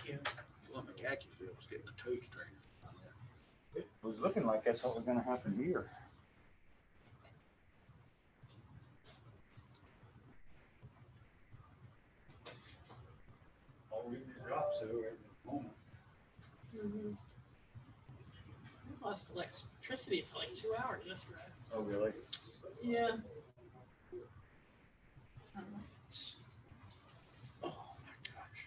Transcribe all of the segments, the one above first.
Yeah. Well, McCackeyville was getting a toes trainer. It was looking like that's what was going to happen here. All we need to drop so at the moment. Mm-hmm. We lost electricity for like 2 hours yesterday. Oh, really? Yeah. Oh my gosh.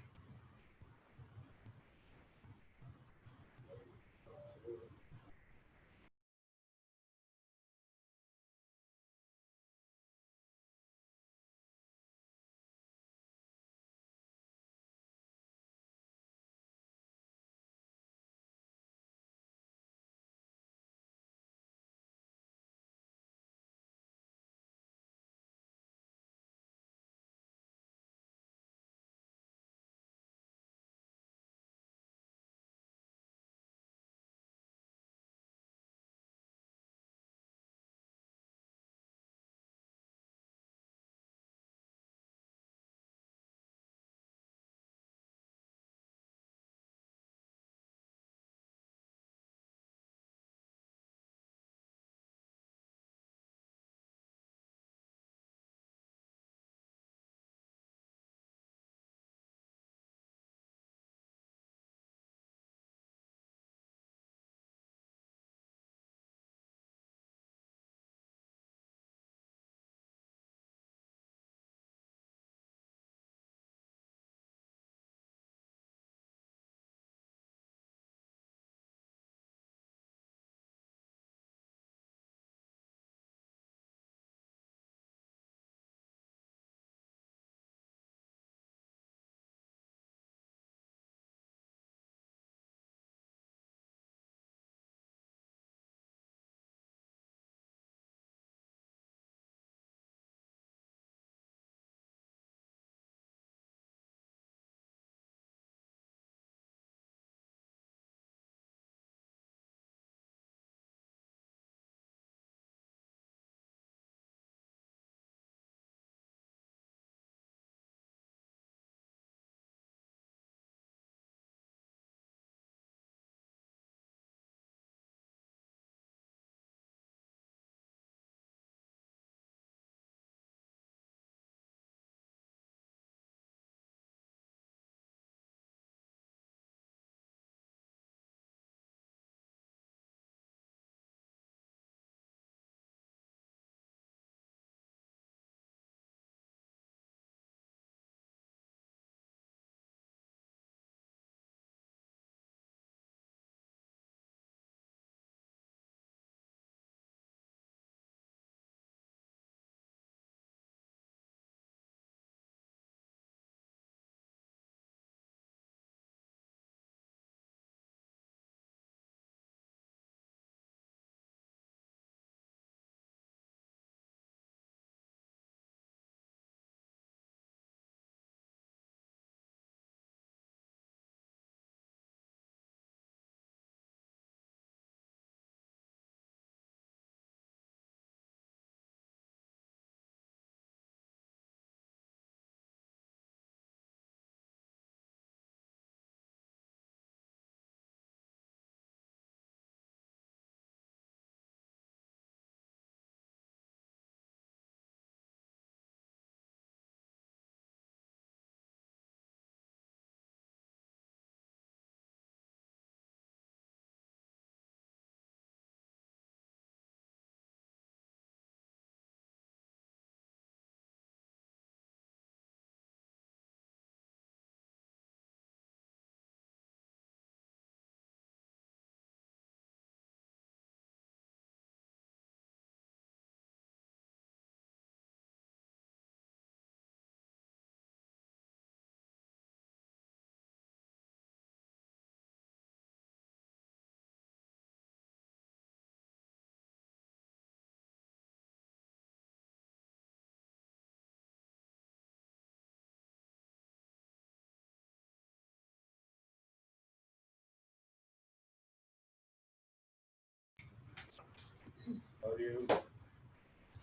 Audio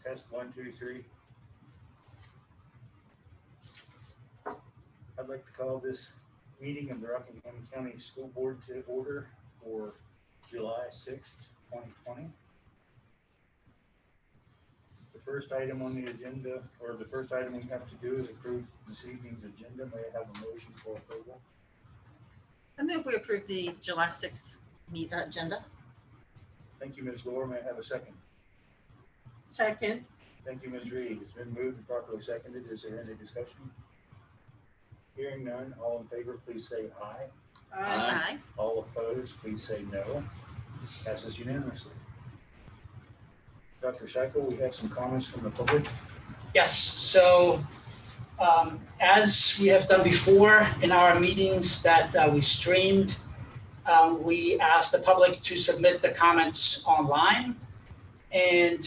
test 1, 2, 3. I'd like to call this meeting of the Rockingham County School Board to order for July 6th, 2020. The first item on the agenda, or the first item we have to do is approve this evening's agenda. May I have a motion for approval? I move we approve the July 6th agenda. Thank you, Ms. Laura. May I have a second? Second. Thank you, Ms. Reed. It's been moved and properly seconded. Is there any discussion? Hearing none, all in favor, please say aye. Aye. All opposed, please say no. Passes unanimously. Dr. Scheichel, we have some comments from the public. Yes, so as we have done before in our meetings that we streamed, we asked the public to submit the comments online. And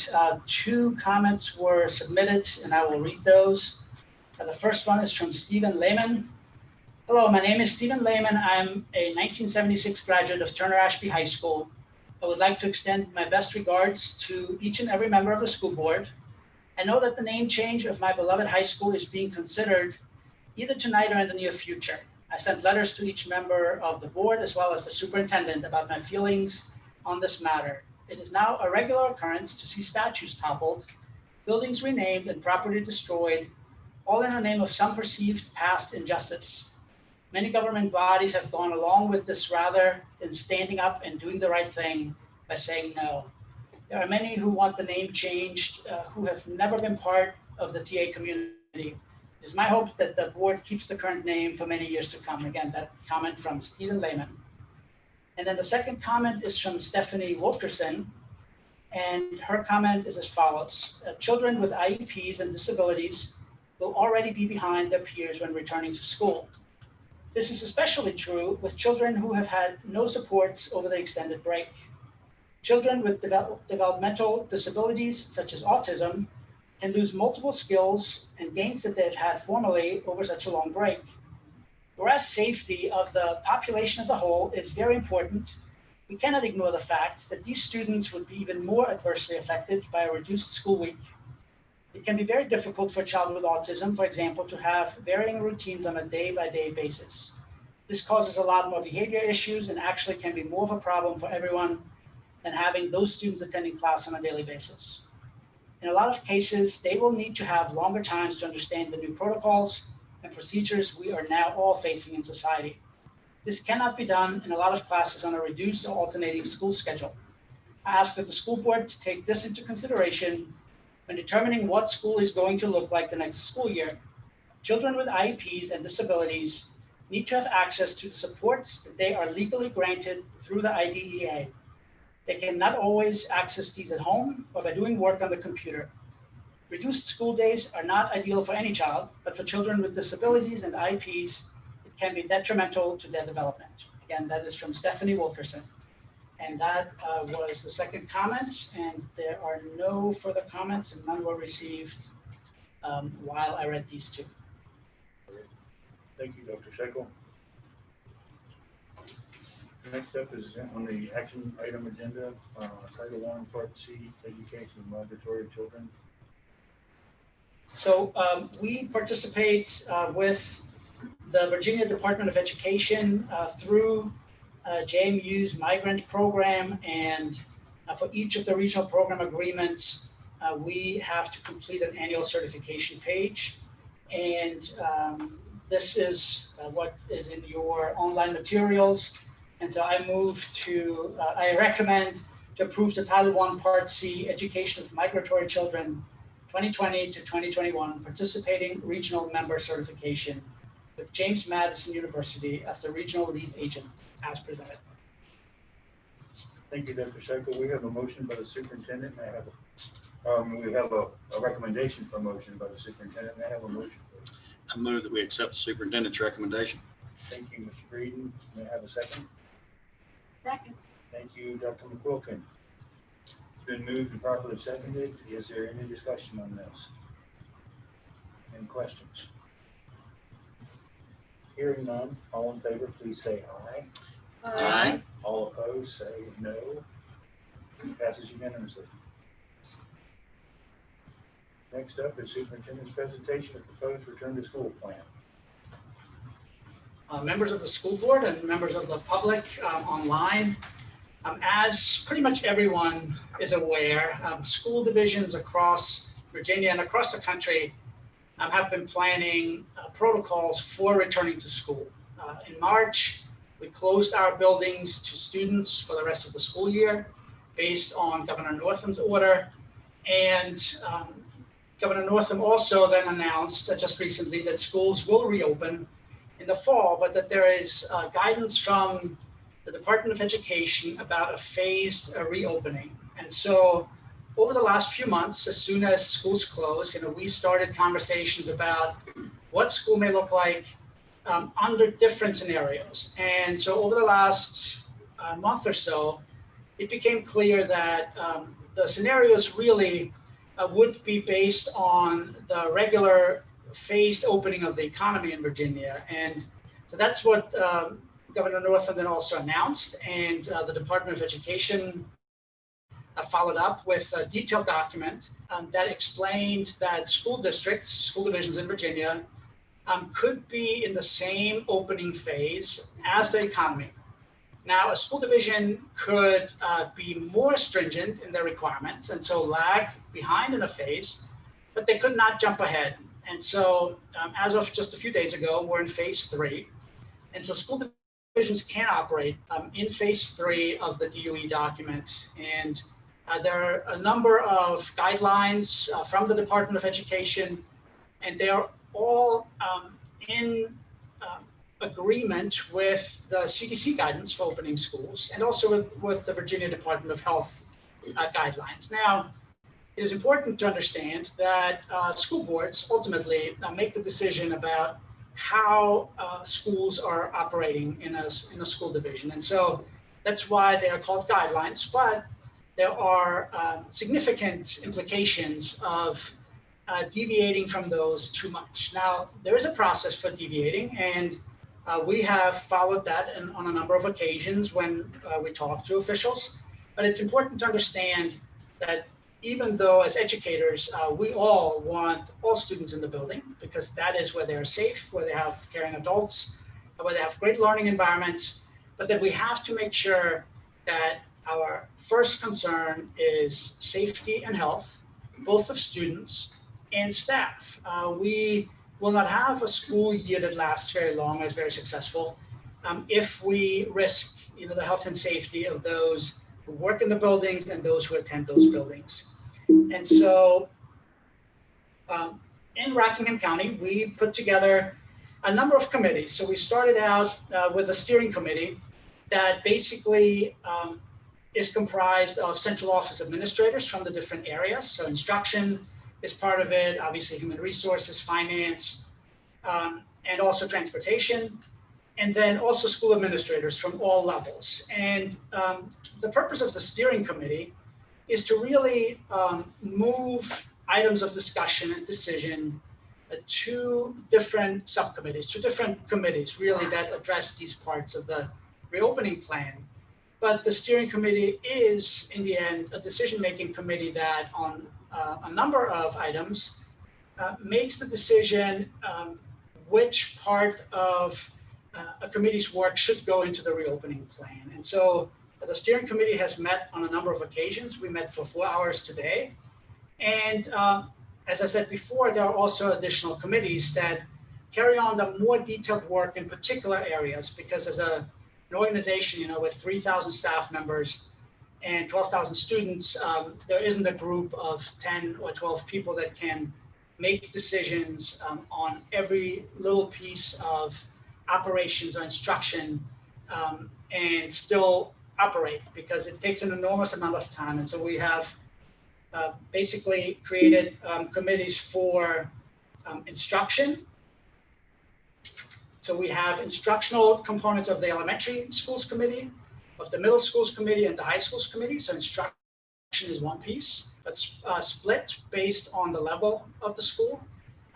2 comments were submitted, and I will read those. The first one is from Stephen Lehman. Hello, my name is Stephen Lehman. I'm a 1976 graduate of Turner Ashby High School. I would like to extend my best regards to each and every member of the school board. I know that the name change of my beloved high school is being considered either tonight or in the near future. I sent letters to each member of the board as well as the superintendent about my feelings on this matter. It is now a regular occurrence to see statues toppled, buildings renamed, and property destroyed, all in the name of some perceived past injustice. Many government bodies have gone along with this rather than standing up and doing the right thing by saying no. There are many who want the name changed, who have never been part of the TA community. It is my hope that the board keeps the current name for many years to come. Again, that comment from Stephen Lehman. And then the second comment is from Stephanie Wilkerson, and her comment is as follows. Children with IEPs and disabilities will already be behind their peers when returning to school. This is especially true with children who have had no supports over the extended break. Children with developmental disabilities, such as autism, can lose multiple skills and gains that they've had formerly over such a long break. Whereas safety of the population as a whole is very important, we cannot ignore the fact that these students would be even more adversely affected by a reduced school week. It can be very difficult for a child with autism, for example, to have varying routines on a day-by-day basis. This causes a lot more behavior issues and actually can be more of a problem for everyone than having those students attending class on a daily basis. In a lot of cases, they will need to have longer times to understand the new protocols and procedures we are now all facing in society. This cannot be done in a lot of classes on a reduced or alternating school schedule. I ask that the school board to take this into consideration when determining what school is going to look like the next school year. Children with IEPs and disabilities need to have access to the supports that they are legally granted through the IDEA. They cannot always access these at home or by doing work on the computer. Reduced school days are not ideal for any child, but for children with disabilities and IEPs, it can be detrimental to their development. Again, that is from Stephanie Wilkerson. And that was the second comment, and there are no further comments and none were received while I read these 2. Thank you, Dr. Scheichel. Next up is on the action item agenda, Title I, Part C, Education of Migratory Children. So we participate with the Virginia Department of Education through JMU's migrant program, and for each of the regional program agreements, we have to complete an annual certification page. And this is what is in your online materials. And so I recommend to approve the Title I Part C Education of Migratory Children 2020 to 2021 participating regional member certification with James Madison University as the regional lead agent as presented. Thank you, Dr. Scheichel. We have a motion by the superintendent. May I have we have a recommendation for a motion by the superintendent. May I have a motion, please? I move that we accept the superintendent's recommendation. Thank you, Mr. Breeden. May I have a second? Second. Thank you, Dr. McQuilkin. It's been moved and properly seconded. Is there any discussion on this? Any questions? Hearing none, all in favor, please say aye. Aye. All opposed, say no. Passes unanimously. Next up is superintendent's presentation of proposed return to school plan. members of the school board and members of the public online. As pretty much everyone is aware, school divisions across Virginia and across the country have been planning protocols for returning to school. In March, we closed our buildings to students for the rest of the school year based on Governor Northam's order. And Governor Northam also then announced just recently that schools will reopen in the fall, but that there is guidance from the Department of Education about a phased reopening. And so over the last few months, as soon as schools closed, we started conversations about what school may look like under different scenarios. And so over the last month or so, it became clear that the scenarios really would be based on the regular phased opening of the economy in Virginia. And so that's what Governor Northam then also announced, and the Department of Education followed up with a detailed document that explained that school districts, school divisions in Virginia, could be in the same opening phase as the economy. Now, a school division could be more stringent in their requirements and so lag behind in a phase, but they could not jump ahead. And so as of just a few days ago, we're in phase 3. And so school divisions can operate in phase 3 of the DOE document. And there are a number of guidelines from the Department of Education, and they are all in agreement with the CDC guidance for opening schools and also with the Virginia Department of Health guidelines. Now, it is important to understand that school boards ultimately make the decision about how schools are operating in a school division. And so that's why they are called guidelines, but there are significant implications of deviating from those too much. Now, there is a process for deviating, and we have followed that on a number of occasions when we talk to officials. But it's important to understand that even though as educators, we all want all students in the building because that is where they're safe, where they have caring adults, where they have great learning environments, but that we have to make sure that our first concern is safety and health, both of students and staff. We will not have a school year that lasts very long or is very successful if we risk the health and safety of those who work in the buildings and those who attend those buildings. And so in Rockingham County, we put together a number of committees. So we started out with a steering committee that basically is comprised of central office administrators from the different areas. So instruction is part of it, obviously human resources, finance, and also transportation, and then also school administrators from all levels. And the purpose of the steering committee is to really move items of discussion and decision to different subcommittees, to different committees really that address these parts of the reopening plan. But the steering committee is, in the end, a decision-making committee that on a number of items makes the decision which part of a committee's work should go into the reopening plan. And so the steering committee has met on a number of occasions. We met for 4 hours today. And as I said before, there are also additional committees that carry on the more detailed work in particular areas, because as an organization, with 3,000 staff members and 12,000 students, there isn't a group of 10 or 12 people that can make decisions on every little piece of operations or instruction and still operate, because it takes an enormous amount of time. And so we have basically created committees for instruction. So we have instructional components of the elementary schools committee, of the middle schools committee, and the high schools committee. So instruction is one piece, but split based on the level of the school.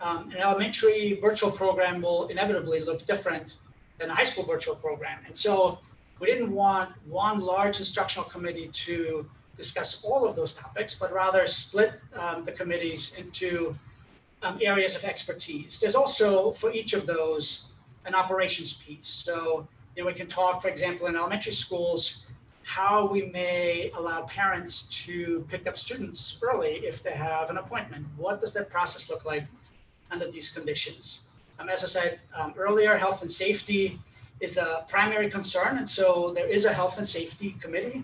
An elementary virtual program will inevitably look different than a high school virtual program. And so we didn't want one large instructional committee to discuss all of those topics, but rather split the committees into areas of expertise. There's also, for each of those, an operations piece. So, we can talk, for example, in elementary schools, how we may allow parents to pick up students early if they have an appointment. What does that process look like under these conditions? As I said earlier, health and safety is a primary concern, and so there is a health and safety committee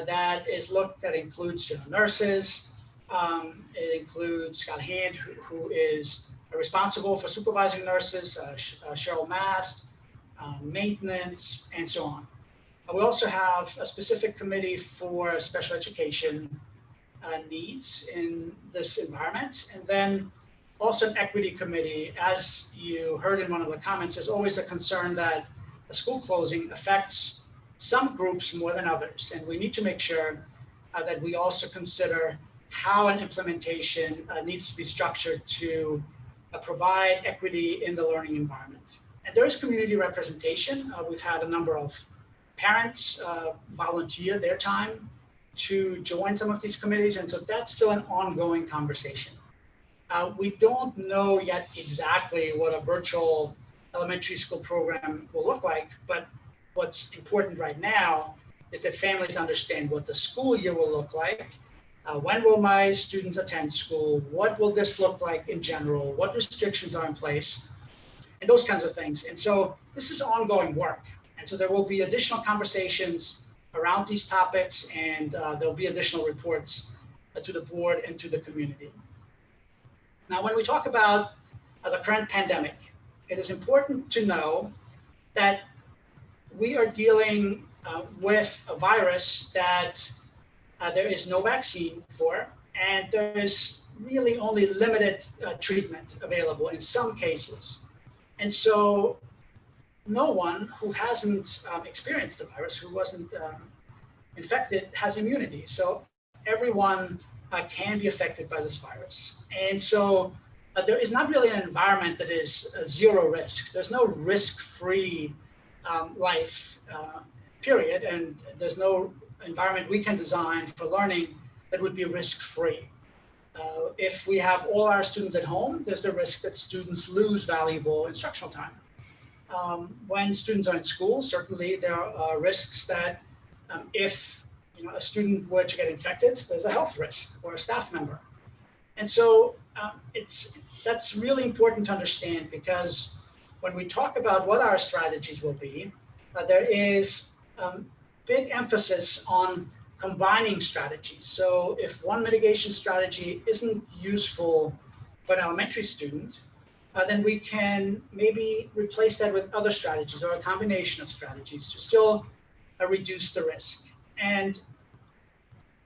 that includes nurses. It includes Scott Hand, who is responsible for supervising nurses, Cheryl Mast, maintenance, and so on. We also have a specific committee for special education needs in this environment, and then also an equity committee. As you heard in one of the comments, there's always a concern that a school closing affects some groups more than others, and we need to make sure that we also consider how an implementation needs to be structured to provide equity in the learning environment. And there is community representation. We've had a number of parents volunteer their time to join some of these committees, and so that's still an ongoing conversation. We don't know yet exactly what a virtual elementary school program will look like, but what's important right now is that families understand what the school year will look like. When will my students attend school? What will this look like in general? What restrictions are in place? And those kinds of things. And so this is ongoing work. And so there will be additional conversations around these topics, and there'll be additional reports to the board and to the community. Now, when we talk about the current pandemic, it is important to know that we are dealing with a virus that there is no vaccine for, and there is really only limited treatment available in some cases. And so no one who hasn't experienced the virus, who wasn't infected, has immunity. So everyone can be affected by this virus. And so there is not really an environment that is zero risk. There's no risk-free life, period. And there's no environment we can design for learning that would be risk-free. If we have all our students at home, there's the risk that students lose valuable instructional time. When students are in school, certainly there are risks that if a student were to get infected, there's a health risk or a staff member. And so that's really important to understand, because when we talk about what our strategies will be, there is big emphasis on combining strategies. So if one mitigation strategy isn't useful for an elementary student, then we can maybe replace that with other strategies or a combination of strategies to still reduce the risk. And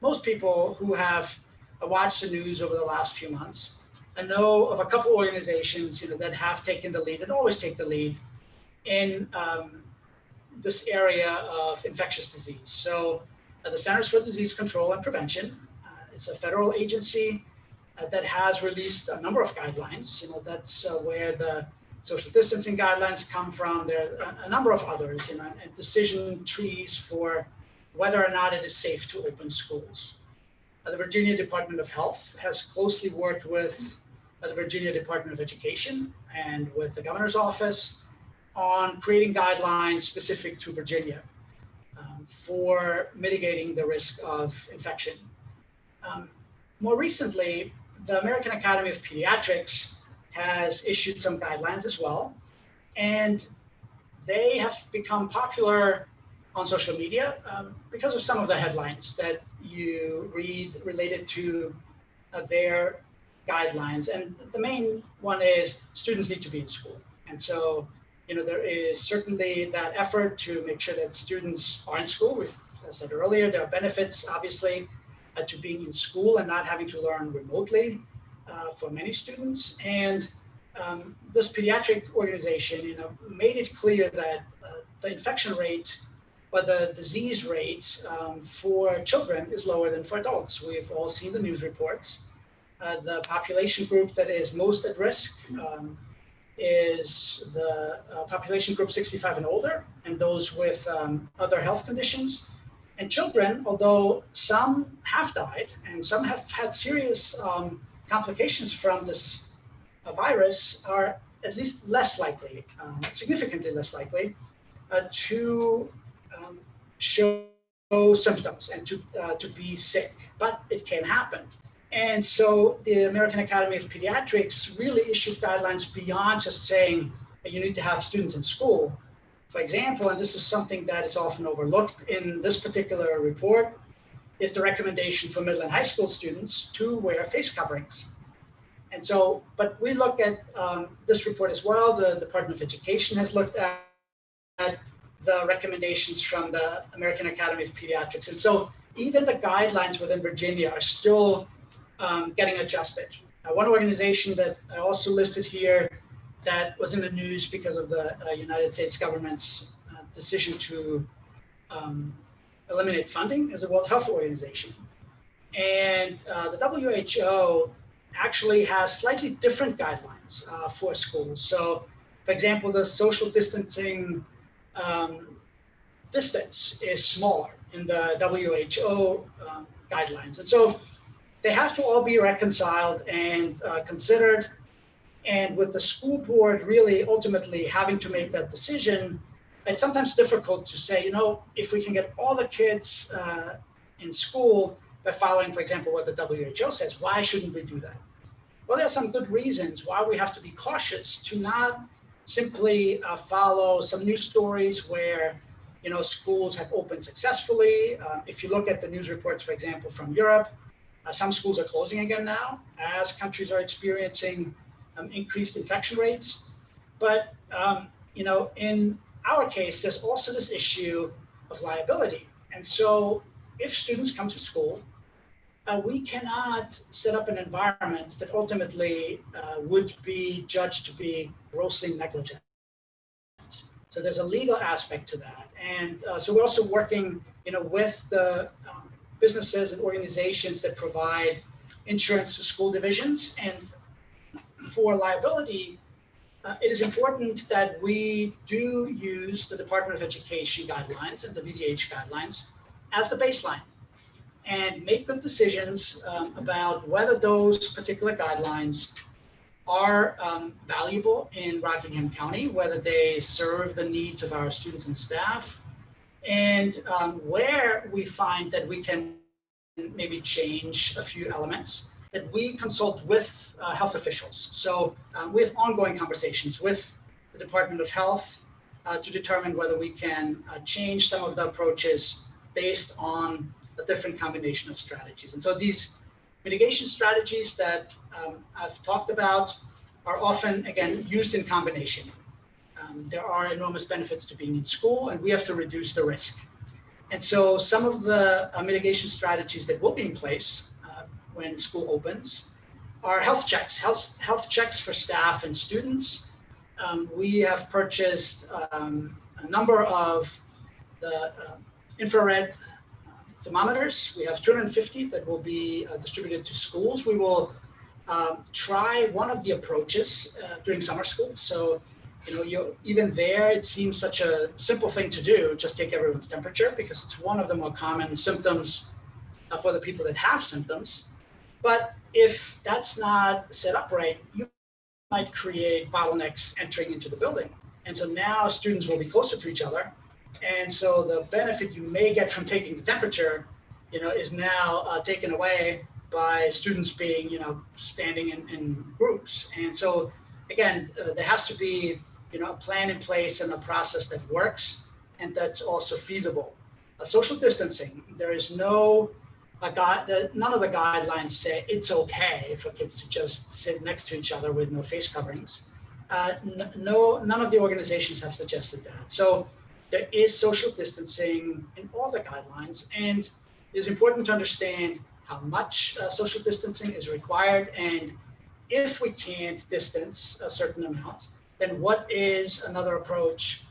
most people who have watched the news over the last few months and know of a couple organizations that have taken the lead and always take the lead in this area of infectious disease. So the Centers for Disease Control and Prevention is a federal agency that has released a number of guidelines. That's where the social distancing guidelines come from. There are a number of others, and decision trees for whether or not it is safe to open schools. The Virginia Department of Health has closely worked with the Virginia Department of Education and with the governor's office on creating guidelines specific to Virginia for mitigating the risk of infection. More recently, the American Academy of Pediatrics has issued some guidelines as well, and they have become popular on social media because of some of the headlines that you read related to their guidelines. And the main one is students need to be in school. And so, there is certainly that effort to make sure that students are in school. As I said earlier, there are benefits, obviously, to being in school and not having to learn remotely for many students. And this pediatric organization, made it clear that the infection rate or the disease rate for children is lower than for adults. We've all seen the news reports. The population group that is most at risk is the population group 65 and older, and those with other health conditions. And children, although some have died and some have had serious complications from this virus, are at least less likely, significantly less likely, to show symptoms and to be sick, but it can happen. And so the American Academy of Pediatrics really issued guidelines beyond just saying that you need to have students in school. For example, and this is something that is often overlooked in this particular report, is the recommendation for middle and high school students to wear face coverings. And so, but we look at this report as well. The Department of Education has looked at the recommendations from the American Academy of Pediatrics. And so even the guidelines within Virginia are still getting adjusted. One organization that I also listed here that was in the news because of the United States government's decision to eliminate funding is the World Health Organization. And the WHO actually has slightly different guidelines for schools. So, for example, the social distancing distance is smaller in the WHO guidelines. And so they have to all be reconciled and considered. And with the school board really ultimately having to make that decision, it's sometimes difficult to say, you know, if we can get all the kids in school by following, for example, what the WHO says, why shouldn't we do that? Well, there are some good reasons why we have to be cautious to not simply follow some news stories where, you know, schools have opened successfully. If you look at the news reports, for example, from Europe, some schools are closing again now as countries are experiencing increased infection rates. But, you know, in our case, there's also this issue of liability. And so if students come to school, we cannot set up an environment that ultimately would be judged to be grossly negligent. So there's a legal aspect to that. And so we're also working, you know, with the businesses and organizations that provide insurance to school divisions. And for liability, it is important that we do use the Department of Education guidelines and the VDH guidelines as the baseline and make good decisions about whether those particular guidelines are valuable in Rockingham County, whether they serve the needs of our students and staff, and where we find that we can maybe change a few elements, that we consult with health officials. So we have ongoing conversations with the Department of Health to determine whether we can change some of the approaches based on a different combination of strategies. And so these mitigation strategies that I've talked about are often, again, used in combination. There are enormous benefits to being in school, and we have to reduce the risk. And so some of the mitigation strategies that will be in place when school opens are health checks, health checks for staff and students. We have purchased a number of the infrared thermometers. We have 250 that will be distributed to schools. We will try one of the approaches during summer school. So, you know, even there, it seems such a simple thing to do, just take everyone's temperature, because it's one of the more common symptoms for the people that have symptoms. But if that's not set up right, you might create bottlenecks entering into the building. And so now students will be closer to each other. And so the benefit you may get from taking the temperature, you know, is now taken away by students being, you know, standing in groups. And so, again, there has to be, you know, a plan in place and a process that works and that's also feasible. Social distancing, there is no, none of the guidelines say it's okay for kids to just sit next to each other with no face coverings. None of the organizations have suggested that. So there is social distancing in all the guidelines, and it is important to understand how much social distancing is required, and if we can't distance a certain amount, then what is another approach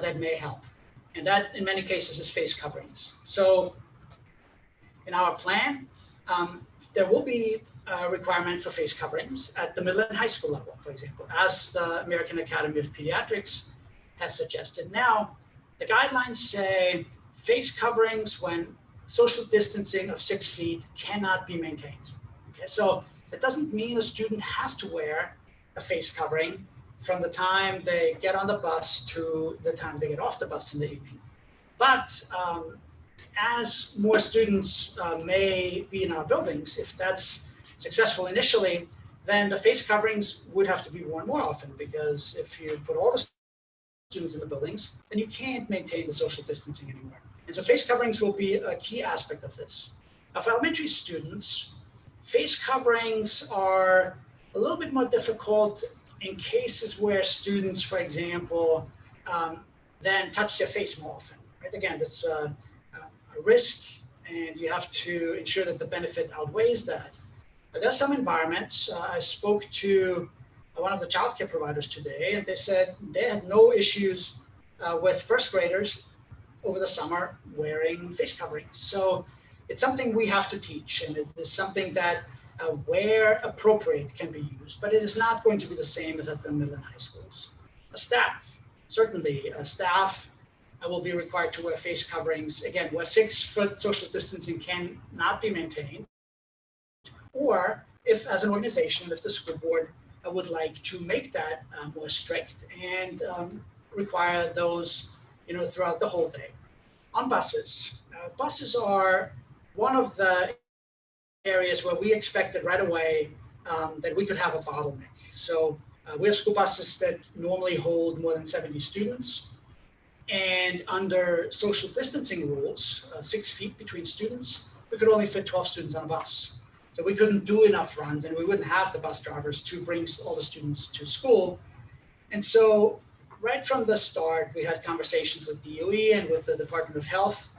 that may help? And that, in many cases, is face coverings. So in our plan, there will be a requirement for face coverings at the middle and high school level, for example, as the American Academy of Pediatrics has suggested. Now, the guidelines say face coverings when social distancing of 6 feet cannot be maintained. Okay, so it doesn't mean a student has to wear a face covering from the time they get on the bus to the time they get off the bus in the evening. But as more students may be in our buildings, if that's successful initially, then the face coverings would have to be worn more often, because if you put all the students in the buildings, then you can't maintain the social distancing anymore. And so face coverings will be a key aspect of this. Now, for elementary students, face coverings are a little bit more difficult in cases where students, for example, then touch their face more often. Right? Again, that's a risk, and you have to ensure that the benefit outweighs that. But there are some environments. I spoke to one of the childcare providers today, and they said they had no issues with first graders over the summer wearing face coverings. So it's something we have to teach, and it is something that where appropriate can be used, but it is not going to be the same as at the middle and high schools. Staff, certainly staff will be required to wear face coverings, again, where 6 foot social distancing cannot be maintained, or if as an organization, if the school board would like to make that more strict and require those, throughout the whole day. On buses, buses are one of the areas where we expected right away that we could have a bottleneck. So we have school buses that normally hold more than 70 students. And under social distancing rules, 6 feet between students, we could only fit 12 students on a bus. So we couldn't do enough runs, and we wouldn't have the bus drivers to bring all the students to school. And so right from the start, we had conversations with DOE and with the Department of Health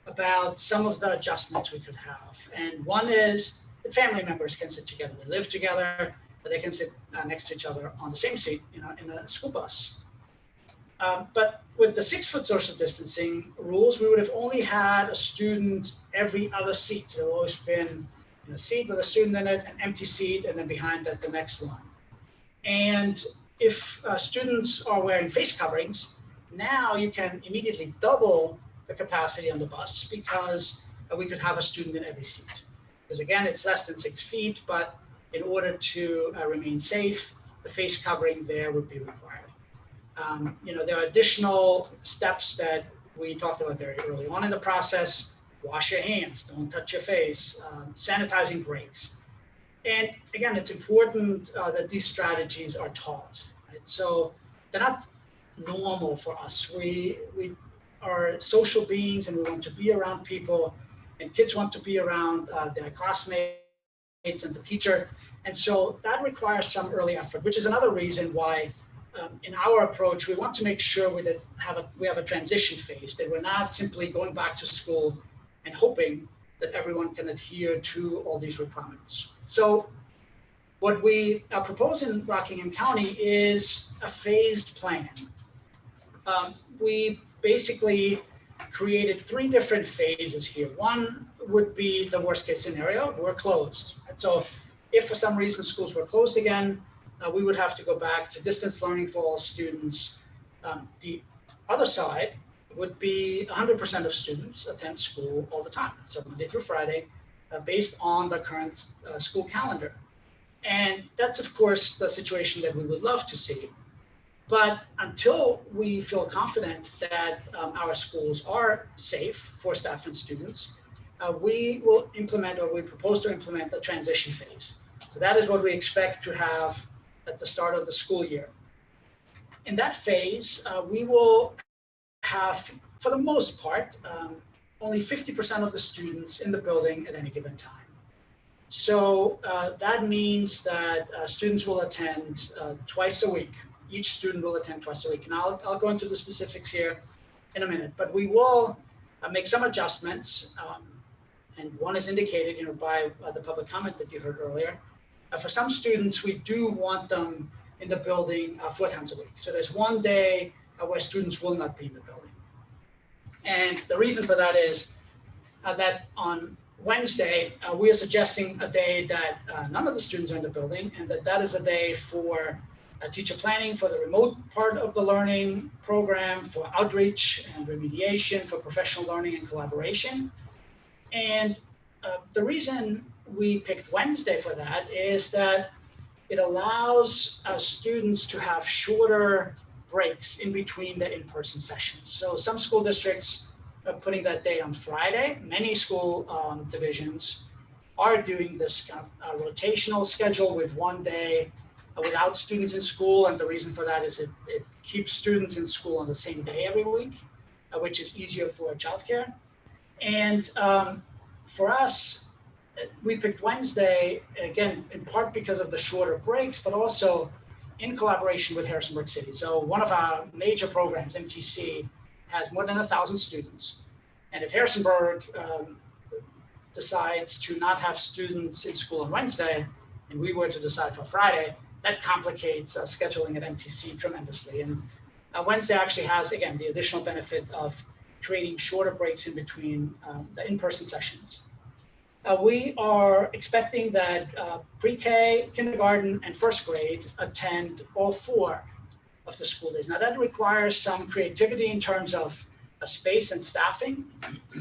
about some of the adjustments we could have. And one is that family members can sit together. They live together, but they can sit next to each other on the same seat, in a school bus. But with the 6 foot social distancing rules, we would have only had a student every other seat. So there would always been a seat with a student in it, an empty seat, and then behind that, the next one. And if students are wearing face coverings, now you can immediately double the capacity on the bus, because we could have a student in every seat. Because again, it's less than 6 feet, but in order to remain safe, the face covering there would be required. There are additional steps that we talked about very early on in the process. Wash your hands, don't touch your face, sanitizing breaks. And again, it's important that these strategies are taught. Right? So they're not normal for us. We are social beings, and we want to be around people, and kids want to be around their classmates and the teacher. And so that requires some early effort, which is another reason why in our approach, we want to make sure we have a transition phase, that we're not simply going back to school and hoping that everyone can adhere to all these requirements. So what we propose in Rockingham County is a phased plan. We basically created 3 different phases here. One would be the worst case scenario, we're closed. And so if for some reason schools were closed again, we would have to go back to distance learning for all students. The other side would be 100% of students attend school all the time, so Monday through Friday, based on the current school calendar. And that's, of course, the situation that we would love to see. But until we feel confident that our schools are safe for staff and students, we will implement, or we propose to implement, the transition phase. So that is what we expect to have at the start of the school year. In that phase, we will have, for the most part, only 50% of the students in the building at any given time. So that means that students will attend twice a week. Each student will attend twice a week. And I'll go into the specifics here in a minute, but we will make some adjustments. And one is indicated by the public comment that you heard earlier. For some students, we do want them in the building 4 times a week. So there's one day where students will not be in the building. And the reason for that is that on Wednesday, we are suggesting a day that none of the students are in the building, and that is a day for teacher planning, for the remote part of the learning program, for outreach and remediation, for professional learning and collaboration. And the reason we picked Wednesday for that is that it allows students to have shorter breaks in between the in-person sessions. So some school districts are putting that day on Friday. Many school divisions are doing this kind of rotational schedule with one day without students in school. And the reason for that is it keeps students in school on the same day every week, which is easier for childcare. And for us, we picked Wednesday, again, in part because of the shorter breaks, but also in collaboration with Harrisonburg City. So one of our major programs, MTC, has more than 1,000 students. And if Harrisonburg decides to not have students in school on Wednesday, and we were to decide for Friday, that complicates scheduling at MTC tremendously. And Wednesday actually has, again, the additional benefit of creating shorter breaks in between the in-person sessions. We are expecting that pre-K, kindergarten, and first grade attend all 4 of the school days. Now that requires some creativity in terms of space and staffing,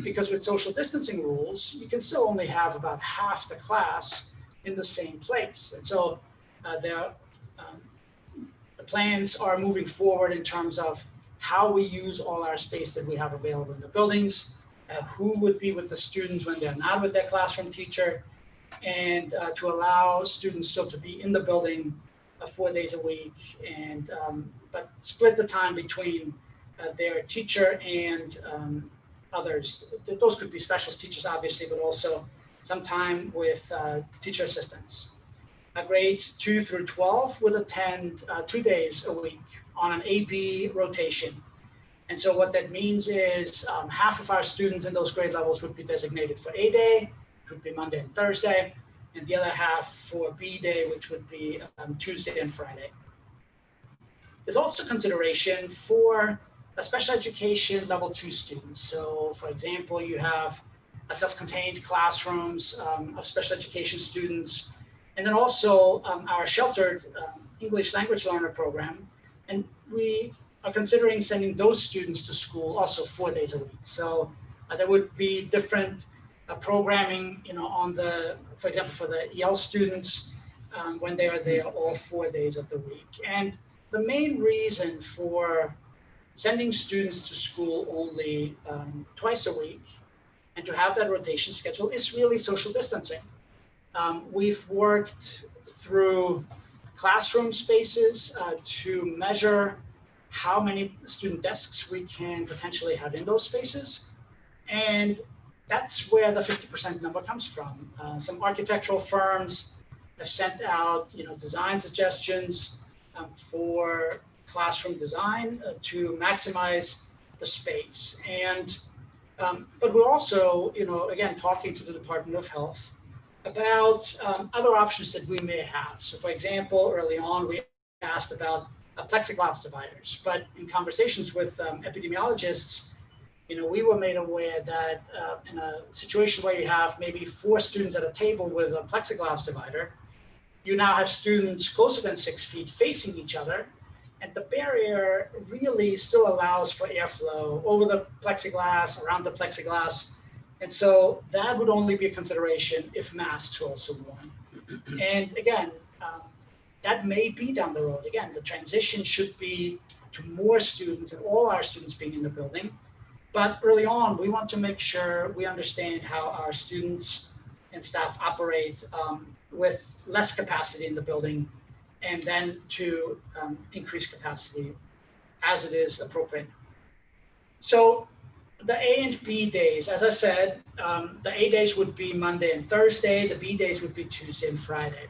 because with social distancing rules, you can still only have about half the class in the same place. And so the plans are moving forward in terms of how we use all our space that we have available in the buildings, who would be with the students when they're not with their classroom teacher, and to allow students still to be in the building 4 days a week, and but split the time between their teacher and others. Those could be specialist teachers, obviously, but also some time with teacher assistants. Grades 2 through 12 would attend 2 days a week on an AB rotation. And so what that means is half of our students in those grade levels would be designated for A day, which would be Monday and Thursday, and the other half for B day, which would be Tuesday and Friday. There's also consideration for a special education level 2 students. So for example, you have a self-contained classrooms of special education students, and then also our sheltered English language learner program. And we are considering sending those students to school also 4 days a week. So there would be different programming, on the, for example, for the EL students when they are there all 4 days of the week. And the main reason for sending students to school only twice a week and to have that rotation schedule is really social distancing. We've worked through classroom spaces to measure how many student desks we can potentially have in those spaces. And that's where the 50% number comes from. Some architectural firms have sent out, design suggestions for classroom design to maximize the space. And, but we're also, again, talking to the Department of Health about other options that we may have. So for example, early on, we asked about plexiglass dividers, but in conversations with epidemiologists, we were made aware that in a situation where you have maybe 4 students at a table with a plexiglass divider, you now have students closer than 6 feet facing each other, and the barrier really still allows for airflow over the plexiglass, around the plexiglass. And so that would only be a consideration if masks are also worn. And again, that may be down the road. Again, the transition should be to more students and all our students being in the building. But early on, we want to make sure we understand how our students and staff operate with less capacity in the building, and then to increase capacity as it is appropriate. So the A and B days, as I said, the A days would be Monday and Thursday. The B days would be Tuesday and Friday.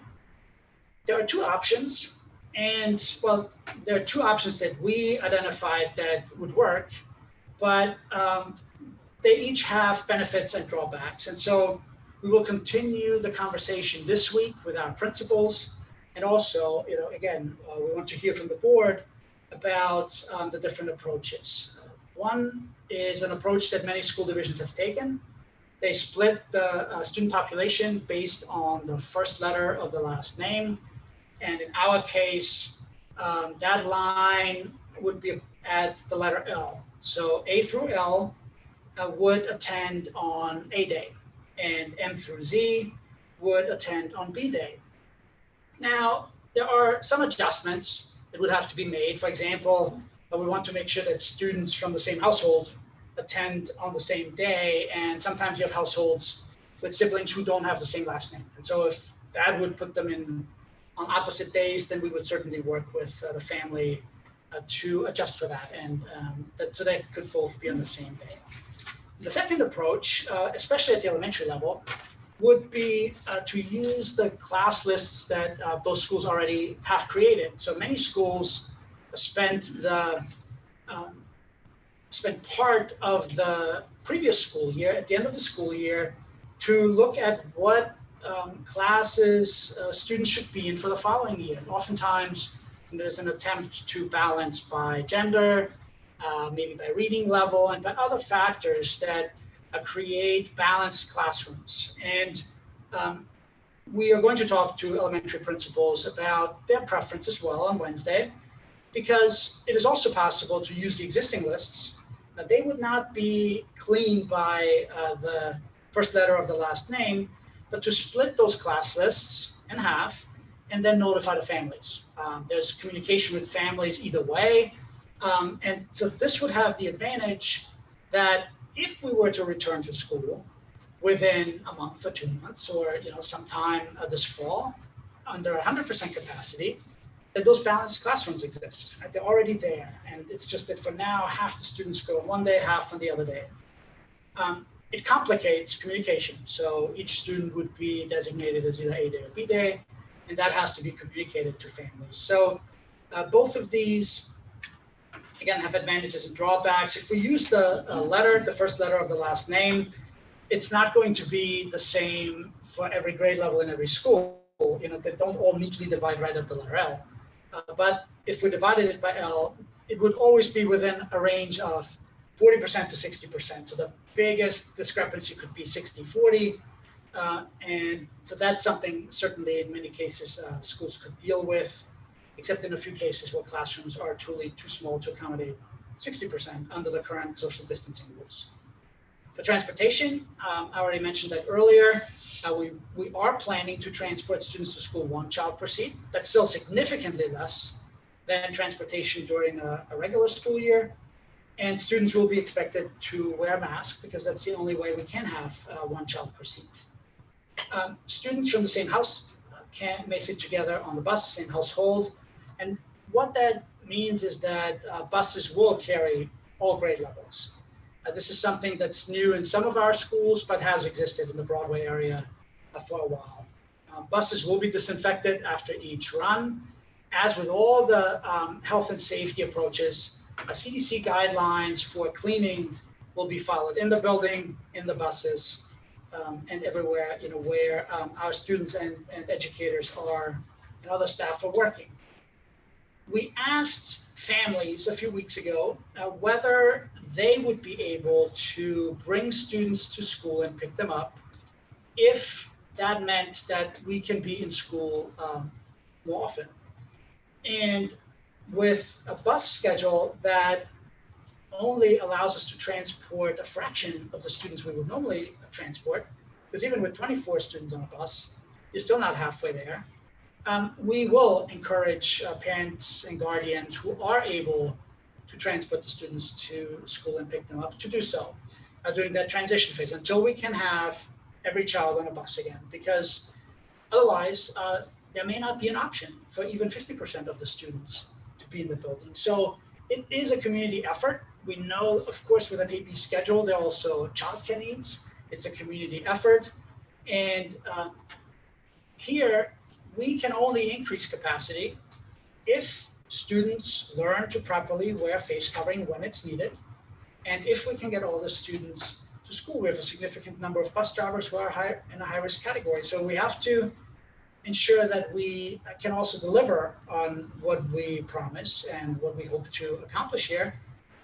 There are 2 options, and well, there are 2 options that we identified that would work, but they each have benefits and drawbacks. And so we will continue the conversation this week with our principals. And also, again, we want to hear from the board about the different approaches. One is an approach that many school divisions have taken. They split the student population based on the first letter of the last name. And in our case, that line would be at the letter L. So A through L would attend on A day, and M through Z would attend on B day. Now, there are some adjustments that would have to be made. For example, we want to make sure that students from the same household attend on the same day, and sometimes you have households with siblings who don't have the same last name. And so if that would put them in on opposite days, then we would certainly work with the family to adjust for that, and so they could both be on the same day. The second approach, especially at the elementary level, would be to use the class lists that those schools already have created. So many schools spent part of the previous school year, at the end of the school year, to look at what classes students should be in for the following year. And oftentimes, there's an attempt to balance by gender, maybe by reading level, and by other factors that create balanced classrooms. And we are going to talk to elementary principals about their preference as well on Wednesday, because it is also possible to use the existing lists. They would not be cleaned by the first letter of the last name, but to split those class lists in half and then notify the families. There's communication with families either way. And so this would have the advantage that if we were to return to school within a month or 2 months, or sometime this fall, under 100% capacity, that those balanced classrooms exist. Right? They're already there, and it's just that for now, half the students go one day, half on the other day. It complicates communication. So each student would be designated as either A day or B day, and that has to be communicated to families. So both of these, again, have advantages and drawbacks. If we use the the first letter of the last name, it's not going to be the same for every grade level in every school. They don't all neatly divide right at the letter L. But if we divided it by L, it would always be within a range of 40% to 60%. So the biggest discrepancy could be 60-40. And so that's something certainly in many cases schools could deal with, except in a few cases where classrooms are truly too small to accommodate 60% under the current social distancing rules. For transportation, I already mentioned that earlier. We are planning to transport students to school one child per seat. That's still significantly less than transportation during a regular school year. And students will be expected to wear a mask because that's the only way we can have one child per seat. Students from the same house may sit together on the bus, same household. And what that means is that buses will carry all grade levels. This is something that's new in some of our schools, but has existed in the Broadway area for a while. Buses will be disinfected after each run. As with all the health and safety approaches, CDC guidelines for cleaning will be followed in the building, in the buses, and everywhere where our students and educators are and other staff are working. We asked families a few weeks ago whether they would be able to bring students to school and pick them up if that meant that we can be in school more often. And with a bus schedule that only allows us to transport a fraction of the students we would normally transport, because even with 24 students on a bus, you're still not halfway there. We will encourage parents and guardians who are able to transport the students to school and pick them up to do so during that transition phase until we can have every child on a bus again, because otherwise there may not be an option for even 50% of the students to be in the building. So it is a community effort. We know, of course, with an AP schedule, there are also childcare needs. It's a community effort. And here, we can only increase capacity if students learn to properly wear face covering when it's needed. And if we can get all the students to school, we have a significant number of bus drivers who are in a high-risk category. So we have to ensure that we can also deliver on what we promise and what we hope to accomplish here.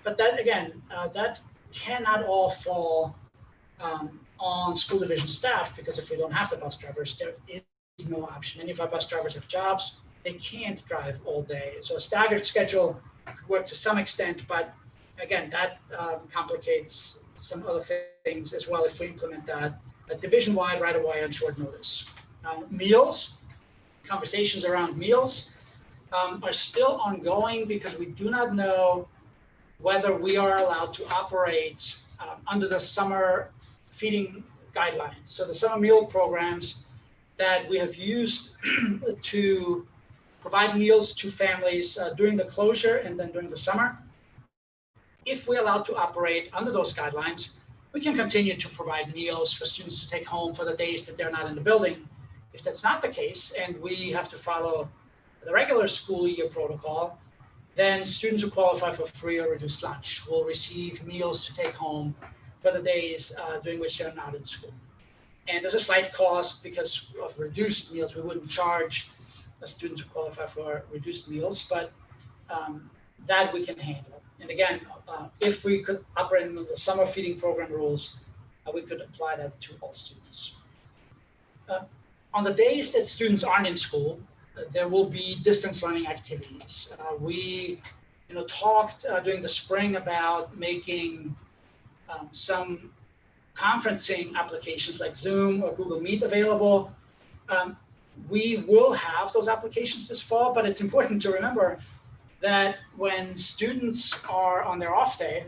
But that, again, that cannot all fall on school division staff, because if we don't have the bus drivers, there is no option. Many of our bus drivers have jobs. They can't drive all day. So a staggered schedule could work to some extent, but again, that complicates some other things as well if we implement that division-wide right away on short notice. Meals, conversations around meals are still ongoing because we do not know whether we are allowed to operate under the summer feeding guidelines. So the summer meal programs that we have used to provide meals to families during the closure and then during the summer. If we're allowed to operate under those guidelines, we can continue to provide meals for students to take home for the days that they're not in the building. If that's not the case and we have to follow the regular school year protocol, then students who qualify for free or reduced lunch will receive meals to take home for the days during which they're not in school. And there's a slight cost because of reduced meals. We wouldn't charge the students who qualify for reduced meals, but that we can handle. And again, if we could operate under the summer feeding program rules, we could apply that to all students. On the days that students aren't in school, there will be distance learning activities. We talked during the spring about making some conferencing applications like Zoom or Google Meet available. We will have those applications this fall, but it's important to remember that when students are on their off day,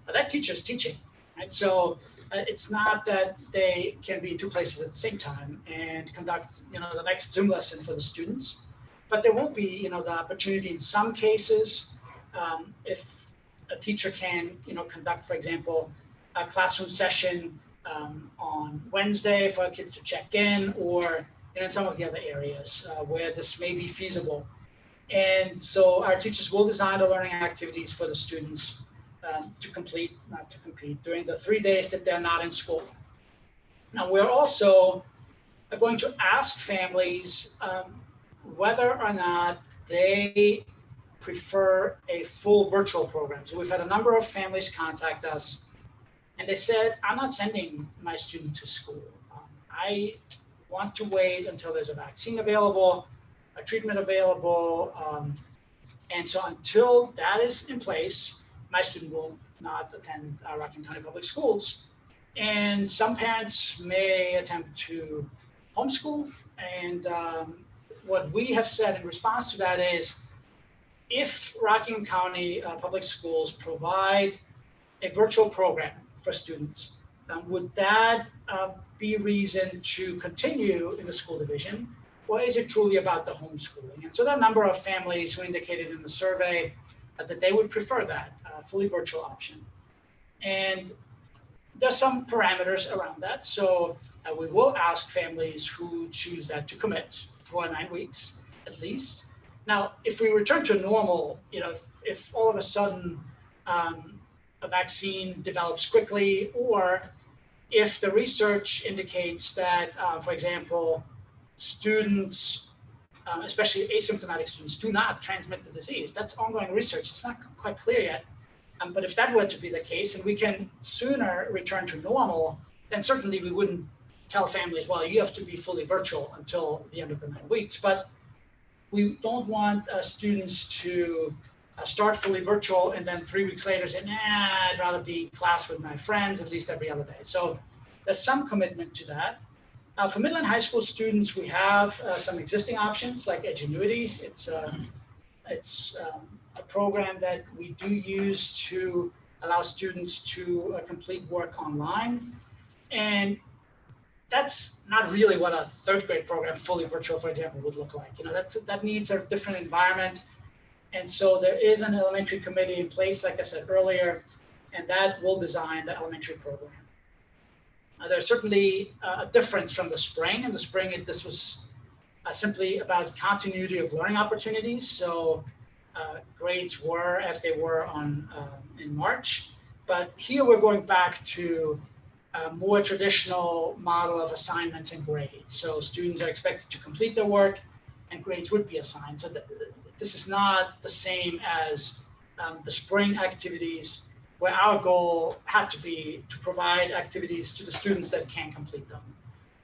that teacher is teaching, right? So it's not that they can be in two places at the same time and conduct, the next Zoom lesson for the students, but there will be, the opportunity in some cases, if a teacher can, conduct, for example, a classroom session on Wednesday for kids to check in, or in some of the other areas where this may be feasible. And so our teachers will design the learning activities for the students to complete, not to compete, during the 3 days that they're not in school. Now, we're also going to ask families whether or not they prefer a full virtual program. So we've had a number of families contact us, and they said, I'm not sending my student to school. I want to wait until there's a vaccine available, a treatment available. And so until that is in place, my student will not attend Rockland County Public Schools. And some parents may attempt to homeschool. And what we have said in response to that is, if Rockingham County Public Schools provide a virtual program for students, would that be reason to continue in the school division? Or is it truly about the homeschooling? And so there are a number of families who indicated in the survey that they would prefer that fully virtual option. And there's some parameters around that. So we will ask families who choose that to commit for 9 weeks at least. Now, if we return to normal, if all of a sudden a vaccine develops quickly, or if the research indicates that, for example, students, especially asymptomatic students, do not transmit the disease. That's ongoing research. It's not quite clear yet. But if that were to be the case, and we can sooner return to normal, then certainly we wouldn't tell families, well, you have to be fully virtual until the end of the 9 weeks. But we don't want students to start fully virtual and then 3 weeks later say, I'd rather be in class with my friends at least every other day. So there's some commitment to that. For middle and high school students, we have some existing options like Edgenuity. It's a program that we do use to allow students to complete work online. And that's not really what a third grade program, fully virtual, for example, would look like. That needs a different environment. And so there is an elementary committee in place, like I said earlier, and that will design the elementary program. There's certainly a difference from the spring. In the spring, this was simply about continuity of learning opportunities. So grades were as they were in March. But here we're going back to a more traditional model of assignments and grades. So students are expected to complete their work and grades would be assigned. So this is not the same as the spring activities, where our goal had to be to provide activities to the students that can complete them.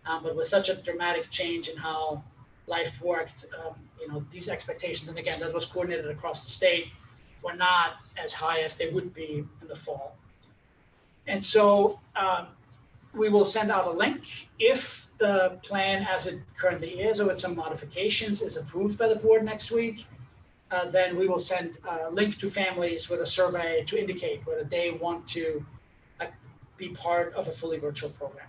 But with such a dramatic change in how life worked, these expectations, and again, that was coordinated across the state, were not as high as they would be in the fall. And so we will send out a link if the plan as it currently is, or with some modifications, is approved by the board next week, then we will send a link to families with a survey to indicate whether they want to be part of a fully virtual program.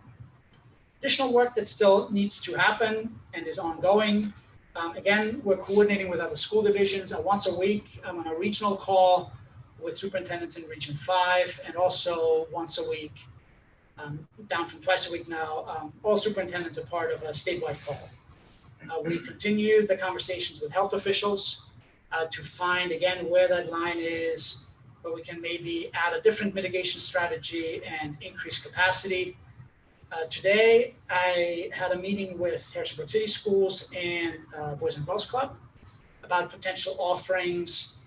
Additional work that still needs to happen and is ongoing. Again, we're coordinating with other school divisions. Once a week, I'm on a regional call with superintendents in Region 5, and also once a week, down from twice a week now, all superintendents are part of a statewide call. We continue the conversations with health officials to find, again, where that line is, where we can maybe add a different mitigation strategy and increase capacity. Today, I had a meeting with Harrisonburg City Schools and Boys and Girls Club about potential offerings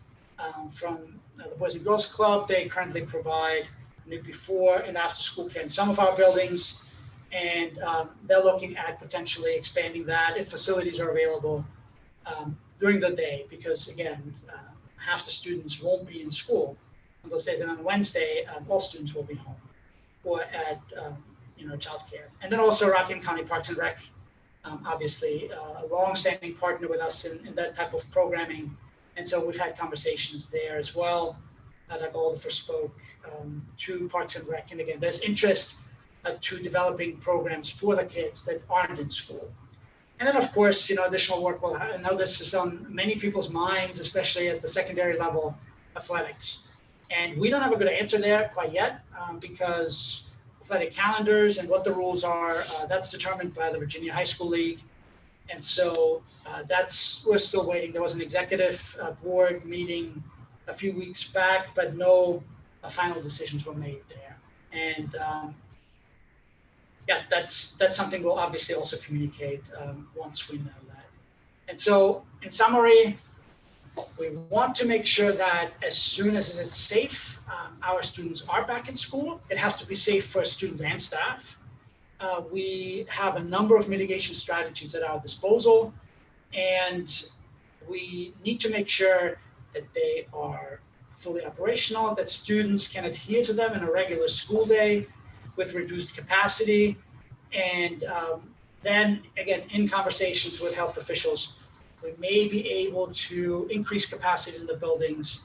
from the Boys and Girls Club. They currently provide before and after school care in some of our buildings, and they're looking at potentially expanding that if facilities are available during the day, because again, half the students won't be in school on those days, and on Wednesday, all students will be home or at childcare. And then also Rockingham County Parks and Rec, obviously a long-standing partner with us in that type of programming, and so we've had conversations there as well. Like Alder spoke to Parks and Rec, and again, there's interest to developing programs for the kids that aren't in school. And then, of course, additional work will. I know this is on many people's minds, especially at the secondary level, athletics. And we don't have a good answer there quite yet, because athletic calendars and what the rules are, that's determined by the Virginia High School League. And so we're still waiting. There was an executive board meeting a few weeks back, but no final decisions were made there. And that's something we'll obviously also communicate once we know that. And so in summary, we want to make sure that as soon as it is safe, our students are back in school. It has to be safe for students and staff. We have a number of mitigation strategies at our disposal, and we need to make sure that they are fully operational, that students can adhere to them in a regular school day with reduced capacity. And then again, in conversations with health officials, we may be able to increase capacity in the buildings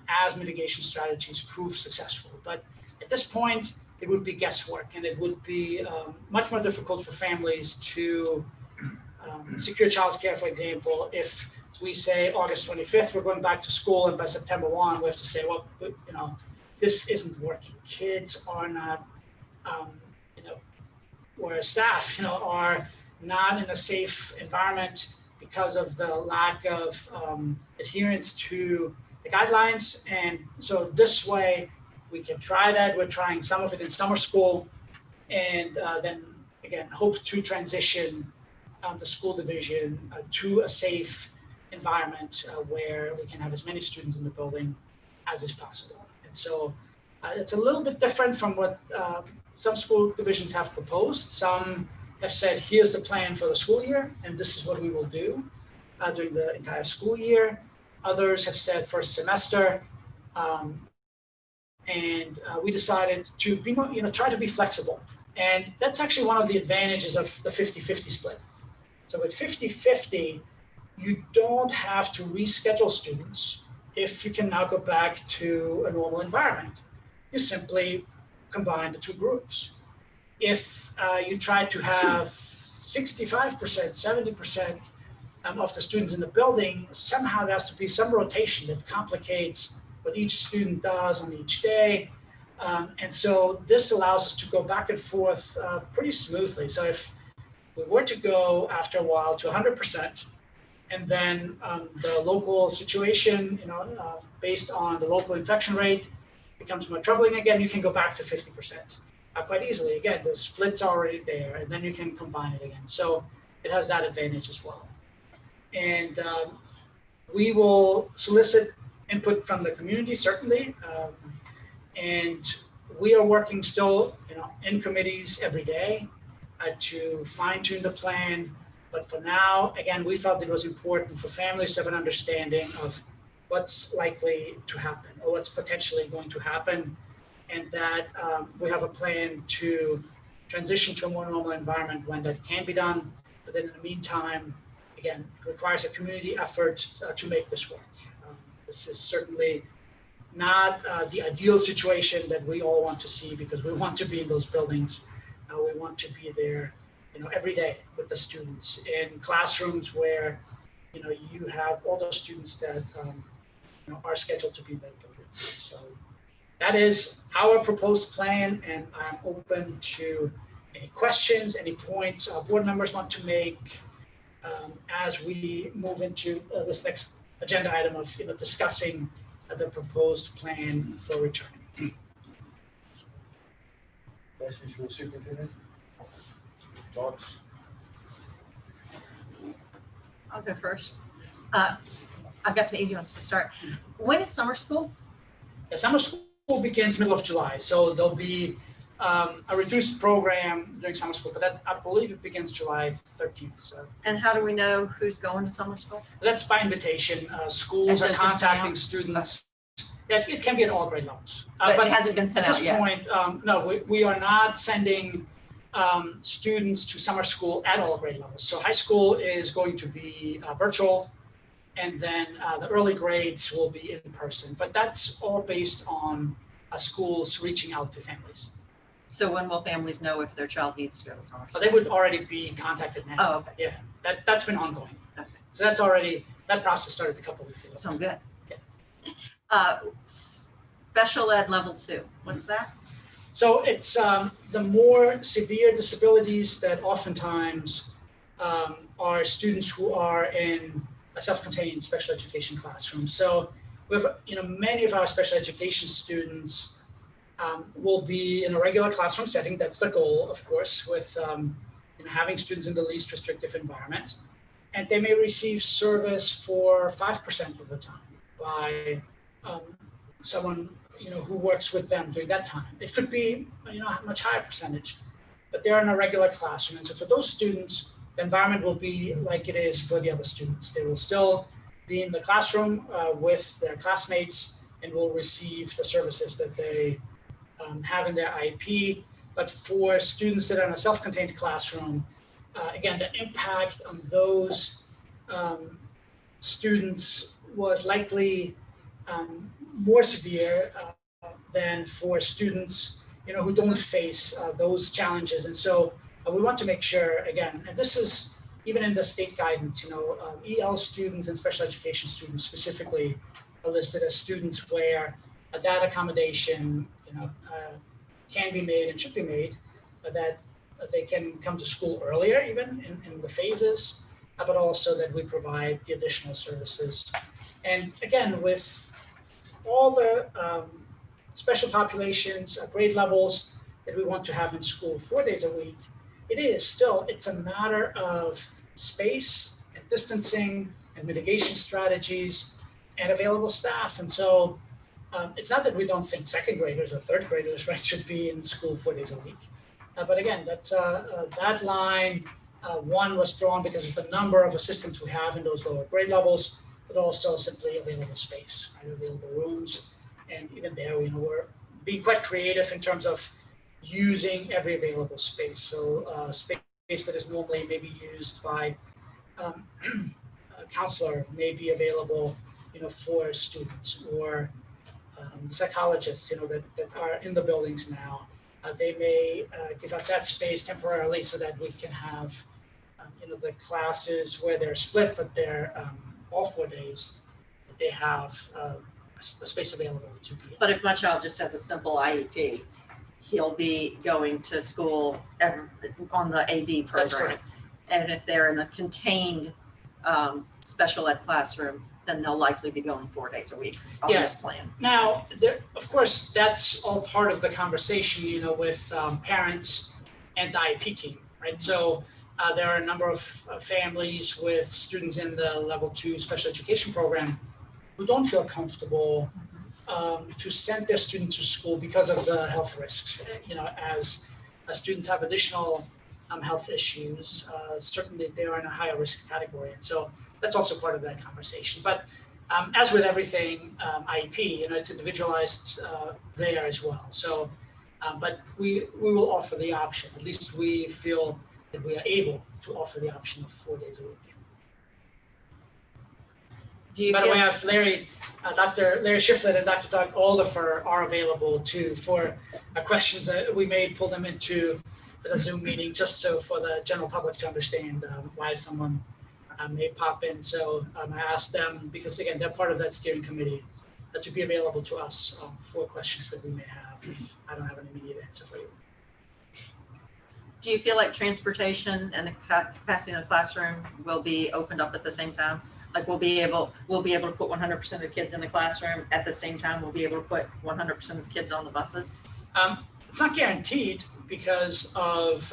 as mitigation strategies prove successful. But at this point, it would be guesswork, and it would be much more difficult for families to secure childcare, for example, if we say August 25th, we're going back to school, and by September 1, we have to say, well, this isn't working. Kids are not, or staff, are not in a safe environment because of the lack of adherence to the guidelines. And so this way we can try that. We're trying some of it in summer school, and then again, hope to transition the school division to a safe environment where we can have as many students in the building as is possible. And so it's a little bit different from what some school divisions have proposed. Some have said, here's the plan for the school year, and this is what we will do during the entire school year. Others have said first semester, and we decided to be more, try to be flexible. And that's actually one of the advantages of the 50-50 split. So with 50-50, you don't have to reschedule students if you can now go back to a normal environment. You simply combine the two groups. If you try to have 65%, 70% of the students in the building, somehow there has to be some rotation that complicates what each student does on each day. And so this allows us to go back and forth pretty smoothly. So if we were to go after a while to 100%, and then the local situation, based on the local infection rate, becomes more troubling again, you can go back to 50% quite easily. Again, the split's already there, and then you can combine it again. So it has that advantage as well. And we will solicit input from the community, certainly. And we are working still, in committees every day to fine tune the plan. But for now, again, we felt it was important for families to have an understanding of what's likely to happen or what's potentially going to happen, and that we have a plan to transition to a more normal environment when that can be done. But then in the meantime, again, it requires a community effort to make this work. This is certainly not the ideal situation that we all want to see, because we want to be in those buildings. We want to be there, every day with the students in classrooms where, you have all those students that, are scheduled to be in that building. So that is our proposed plan, and I'm open to any questions, any points board members want to make as we move into this next agenda item of discussing the proposed plan for returning. Questions for the superintendent? Thoughts? I'll go first. I've got some easy ones to start. When is summer school? Yeah, summer school begins middle of July, so there'll be a reduced program during summer school, but that, I believe it begins July 13th. So And how do we know who's going to summer school? that's by invitation. Schools Has are it been sent contacting out? students. Yeah, it can be at all grade levels. But it hasn't been sent at out this yet. point, no, we are not sending students to summer school at all grade levels. So high school is going to be virtual, and then the early grades will be in person. But that's all based on schools reaching out to families. So when will families know if their child needs to go to summer So school? they would already be contacted now. Oh, okay. Yeah, that's been ongoing. Okay. So that process started a couple of weeks ago. So good. Yeah. Special ed level 2, what's that? So it's the more severe disabilities that oftentimes are students who are in a self-contained special education classroom. So with many of our special education students will be in a regular classroom setting. That's the goal, of course, with having students in the least restrictive environment. And they may receive service for 5% of the time by someone who works with them during that time. It could be a much higher percentage, but they're in a regular classroom. And so for those students, the environment will be like it is for the other students. They will still be in the classroom with their classmates and will receive the services that they have in their IEP. But for students that are in a self-contained classroom, again, the impact on those students was likely more severe than for students who don't face those challenges. And so we want to make sure, again, and this is even in the state guidance, EL students and special education students specifically are listed as students where that accommodation can be made and should be made, that they can come to school earlier even in the phases, but also that we provide the additional services. And again, with all the special populations, grade levels that we want to have in school 4 days a week, it's a matter of space and distancing and mitigation strategies and available staff. And so it's not that we don't think second graders or third graders should be in school 4 days a week. But again, that's that line, one was drawn because of the number of assistants we have in those lower grade levels, but also simply available space, available rooms. And even there, we're being quite creative in terms of using every available space. So space that is normally maybe used by a counselor may be available, for students, or psychologists, that are in the buildings now. They may give up that space temporarily so that we can have, the classes where they're split, but they're all 4 days, they have a space available to be. But if my child just has a simple IEP, he'll be going to school on the AB program. That's correct. And if they're in a contained special ed classroom, then they'll likely be going 4 days a week on this plan. Now, of course, that's all part of the conversation, with parents and the IEP team, right? So there are a number of families with students in the level 2 special education program who don't feel comfortable to send their student to school because of the health risks. As students have additional health issues, certainly they are in a higher risk category. And so that's also part of that conversation. But as with everything IEP, it's individualized there as well. So But we will offer the option. At least we feel that we are able to offer the option of 4 days a week. Do you By the way, feel, I have Dr. Larry Shiflett and Dr. Doug Aldifer are available too for questions that we may pull them into the Zoom meeting, just so for the general public to understand why someone may pop in. So I asked them, because again, they're part of that steering committee, to be available to us for questions that we may have if I don't have an immediate answer for you. do you feel like transportation and the capacity in the classroom will be opened up at the same time? Like we'll be able to put 100% of the kids in the classroom at the same time. We'll be able to put 100% of the kids on the buses. It's not guaranteed because of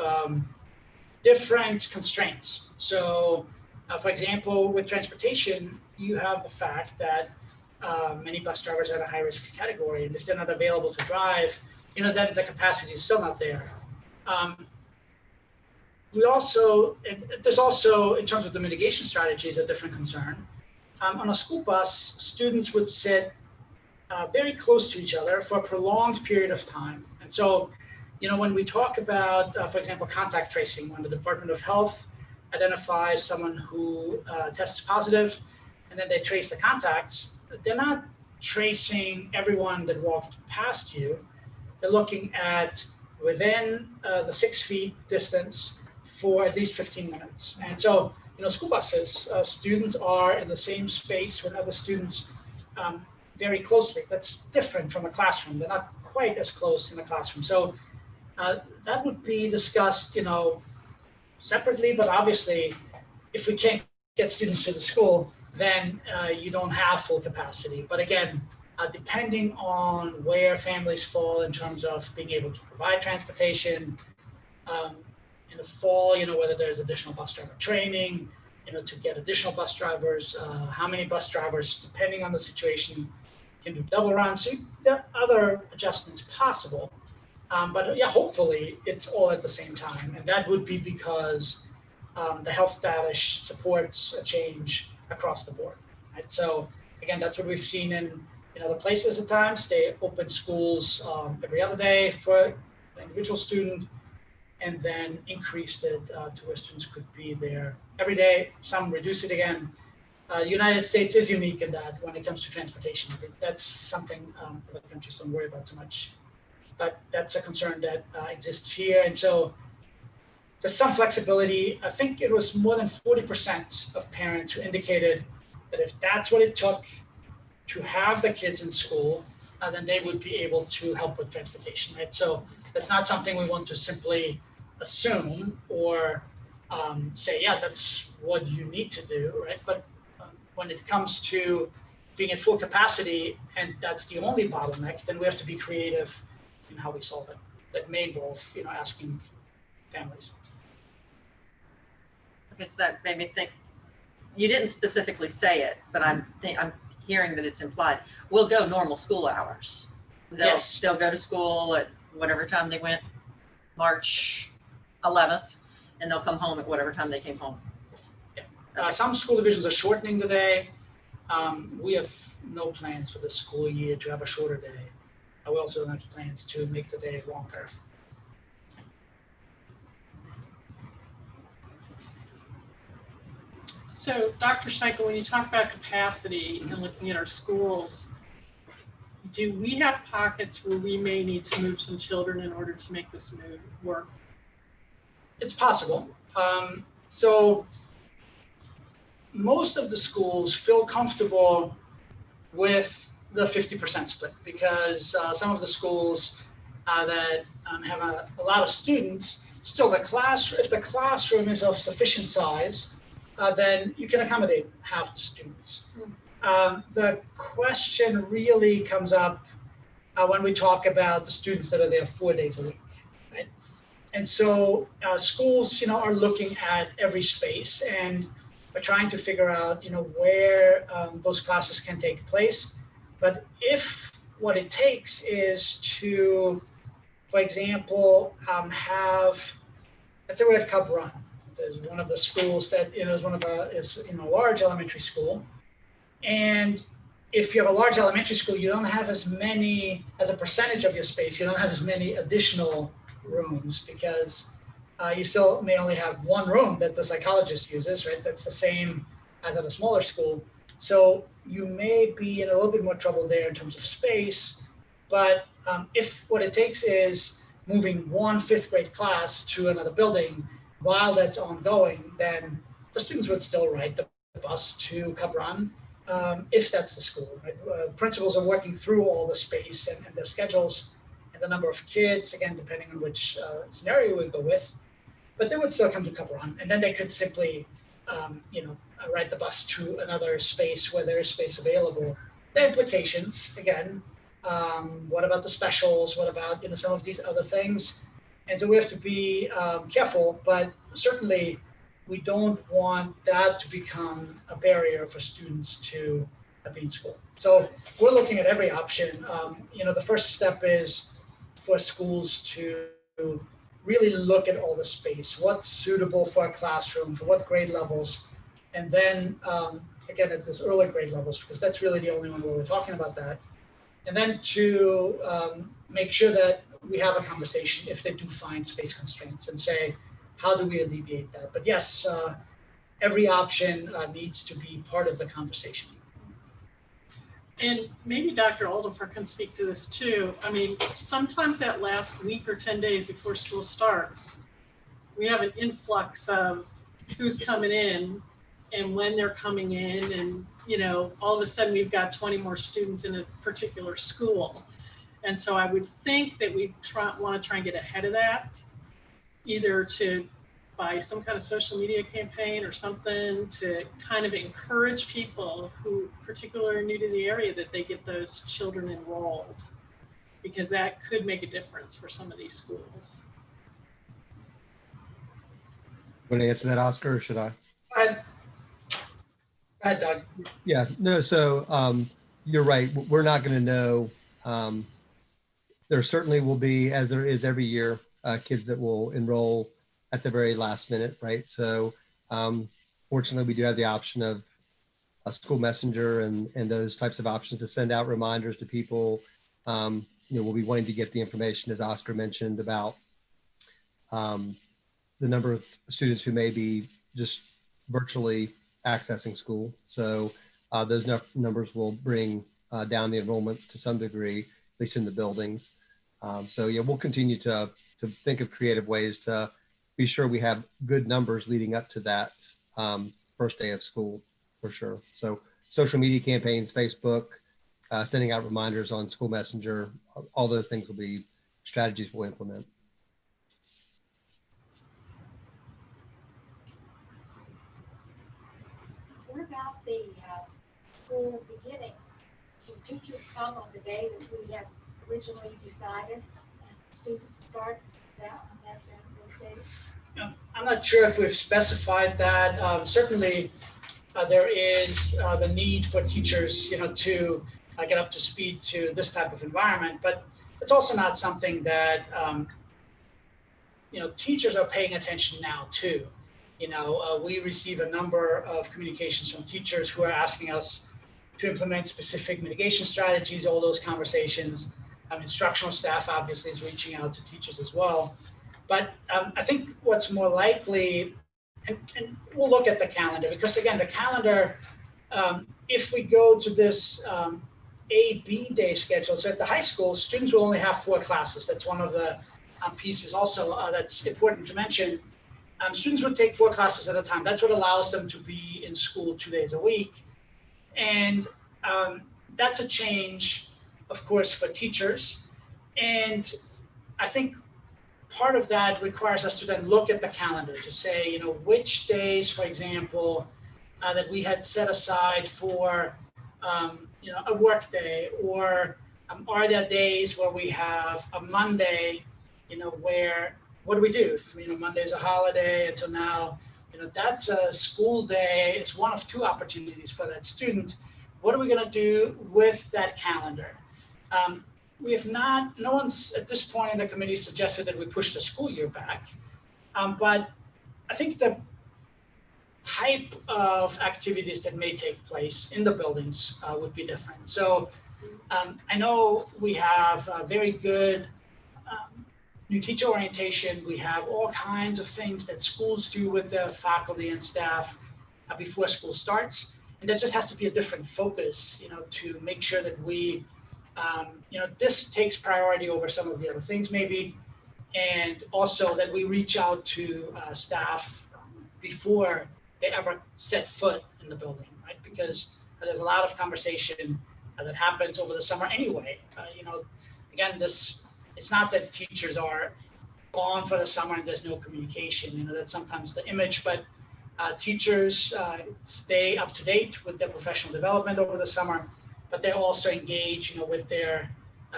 different constraints. So, for example, with transportation, you have the fact that many bus drivers are in a high-risk category, and if they're not available to drive, then the capacity is still not there. There's also, in terms of the mitigation strategies, a different concern. On a school bus, students would sit very close to each other for a prolonged period of time. And so, when we talk about, for example, contact tracing, when the Department of Health identifies someone who tests positive, and then they trace the contacts, they're not tracing everyone that walked past you. They're looking at within the 6 feet distance for at least 15 minutes. And so, school buses, students are in the same space with other students very closely. That's different from a classroom. They're not quite as close in the classroom. So that would be discussed, separately, but obviously if we can't get students to the school, then you don't have full capacity. But again, depending on where families fall in terms of being able to provide transportation, in the fall, whether there's additional bus driver training, to get additional bus drivers, how many bus drivers, depending on the situation, can do double runs. So there are other adjustments possible. But yeah, hopefully it's all at the same time. And that would be because the health data supports a change across the board. Right? So again, that's what we've seen in other places at times. They open schools every other day for the individual student, and then increased it to where students could be there every day. Some reduce it again. The United States is unique in that when it comes to transportation. That's something other countries don't worry about so much. But that's a concern that exists here. And so there's some flexibility. I think it was more than 40% of parents who indicated that if that's what it took to have the kids in school, then they would be able to help with transportation, right? So that's not something we want to simply assume or say, yeah, that's what you need to do, right? But when it comes to being at full capacity and that's the only bottleneck, then we have to be creative in how we solve it. That may involve, asking families. Okay, so that made me think. You didn't specifically say it, but I'm hearing that it's implied. We'll go normal school hours. Yes. They'll go to school at whatever time they went, March 11th, and they'll come home at whatever time they came home. Some school divisions are shortening the day. We have no plans for the school year to have a shorter day. We also don't have plans to make the day longer. So, Dr. Scheichel, when you talk about capacity and looking at our schools, do we have pockets where we may need to move some children in order to make this move work? It's possible. So most of the schools feel comfortable with the 50% split because some of the schools that have a lot of students, still if the classroom is of sufficient size, then you can accommodate half the students. The question really comes up when we talk about the students that are there 4 days a week, right? And so schools, are looking at every space and are trying to figure out, where those classes can take place. But if what it takes is to, for example, let's say we're at Cub Run. Is one of the schools that is a large elementary school, and if you have a large elementary school, you don't have as many, as a percentage of your space, you don't have as many additional rooms because you still may only have one room that the psychologist uses, right? That's the same as at a smaller school. So you may be in a little bit more trouble there in terms of space. But if what it takes is moving one fifth grade class to another building while that's ongoing, then the students would still ride the bus to Cub Run, if that's the school. Right? Principals are working through all the space and the schedules and the number of kids, again, depending on which scenario we go with. But they would still come to Cub Run, and then they could simply, ride the bus to another space where there is space available. The implications, again, what about the specials? What about some of these other things? And so we have to be careful, but certainly we don't want that to become a barrier for students to be in school. So we're looking at every option. The first step is for schools to really look at all the space, what's suitable for a classroom, for what grade levels, and then again at this early grade levels, because that's really the only one where we're talking about that. And then to make sure that we have a conversation if they do find space constraints and say, how do we alleviate that? But yes, every option needs to be part of the conversation. And maybe Dr. Oldifer can speak to this too. I mean, sometimes that last week or 10 days before school starts, we have an influx of who's coming in and when they're coming in, and all of a sudden we've got 20 more students in a particular school. And so I would think that we want to try and get ahead of that, either by some kind of social media campaign or something to kind of encourage people who particularly are new to the area that they get those children enrolled, because that could make a difference for some of these schools. Want to answer that, Oscar, or should I? Go ahead, Doug. Yeah, no, so you're right. We're not going to know. There certainly will be, as there is every year, kids that will enroll at the very last minute, right? So fortunately, we do have the option of a school messenger and those types of options to send out reminders to people. We'll be wanting to get the information, as Oscar mentioned, about the number of students who may be just virtually accessing school. So those numbers will bring down the enrollments to some degree, at least in the buildings. So yeah, we'll continue to think of creative ways to be sure we have good numbers leading up to that first day of school, for sure. So social media campaigns, Facebook, sending out reminders on School Messenger, all those things will be strategies we'll implement. What about the school beginning? Do teachers come on the day that we have originally decided and students start on those days? I'm not sure if we've specified that. Certainly, there is the need for teachers, to get up to speed to this type of environment. But it's also not something that, teachers are paying attention now to. We receive a number of communications from teachers who are asking us to implement specific mitigation strategies, all those conversations. Instructional staff obviously is reaching out to teachers as well. But I think what's more likely, and we'll look at the calendar, because again, the calendar, if we go to this A-B day schedule, so at the high school, students will only have 4 classes. That's one of the pieces also that's important to mention. Students would take 4 classes at a time. That's what allows them to be in school 2 days a week. And that's a change, of course, for teachers. And I think part of that requires us to then look at the calendar to say, which days, for example, that we had set aside for, a work day, or are there days where we have a Monday, where, what do we do? If, Monday's a holiday, and so now, that's a school day. It's one of 2 opportunities for that student. What are we going to do with that calendar? We have no one's at this point in the committee suggested that we push the school year back. But I think the type of activities that may take place in the buildings would be different. So I know we have a very good new teacher orientation. We have all kinds of things that schools do with their faculty and staff before school starts. And that just has to be a different focus, to make sure that we, this takes priority over some of the other things maybe. And also that we reach out to staff before they ever set foot in the building, right? Because there's a lot of conversation that happens over the summer anyway. Again, it's not that teachers are gone for the summer and there's no communication. That's sometimes the image, but teachers stay up to date with their professional development over the summer, but they also engage, with their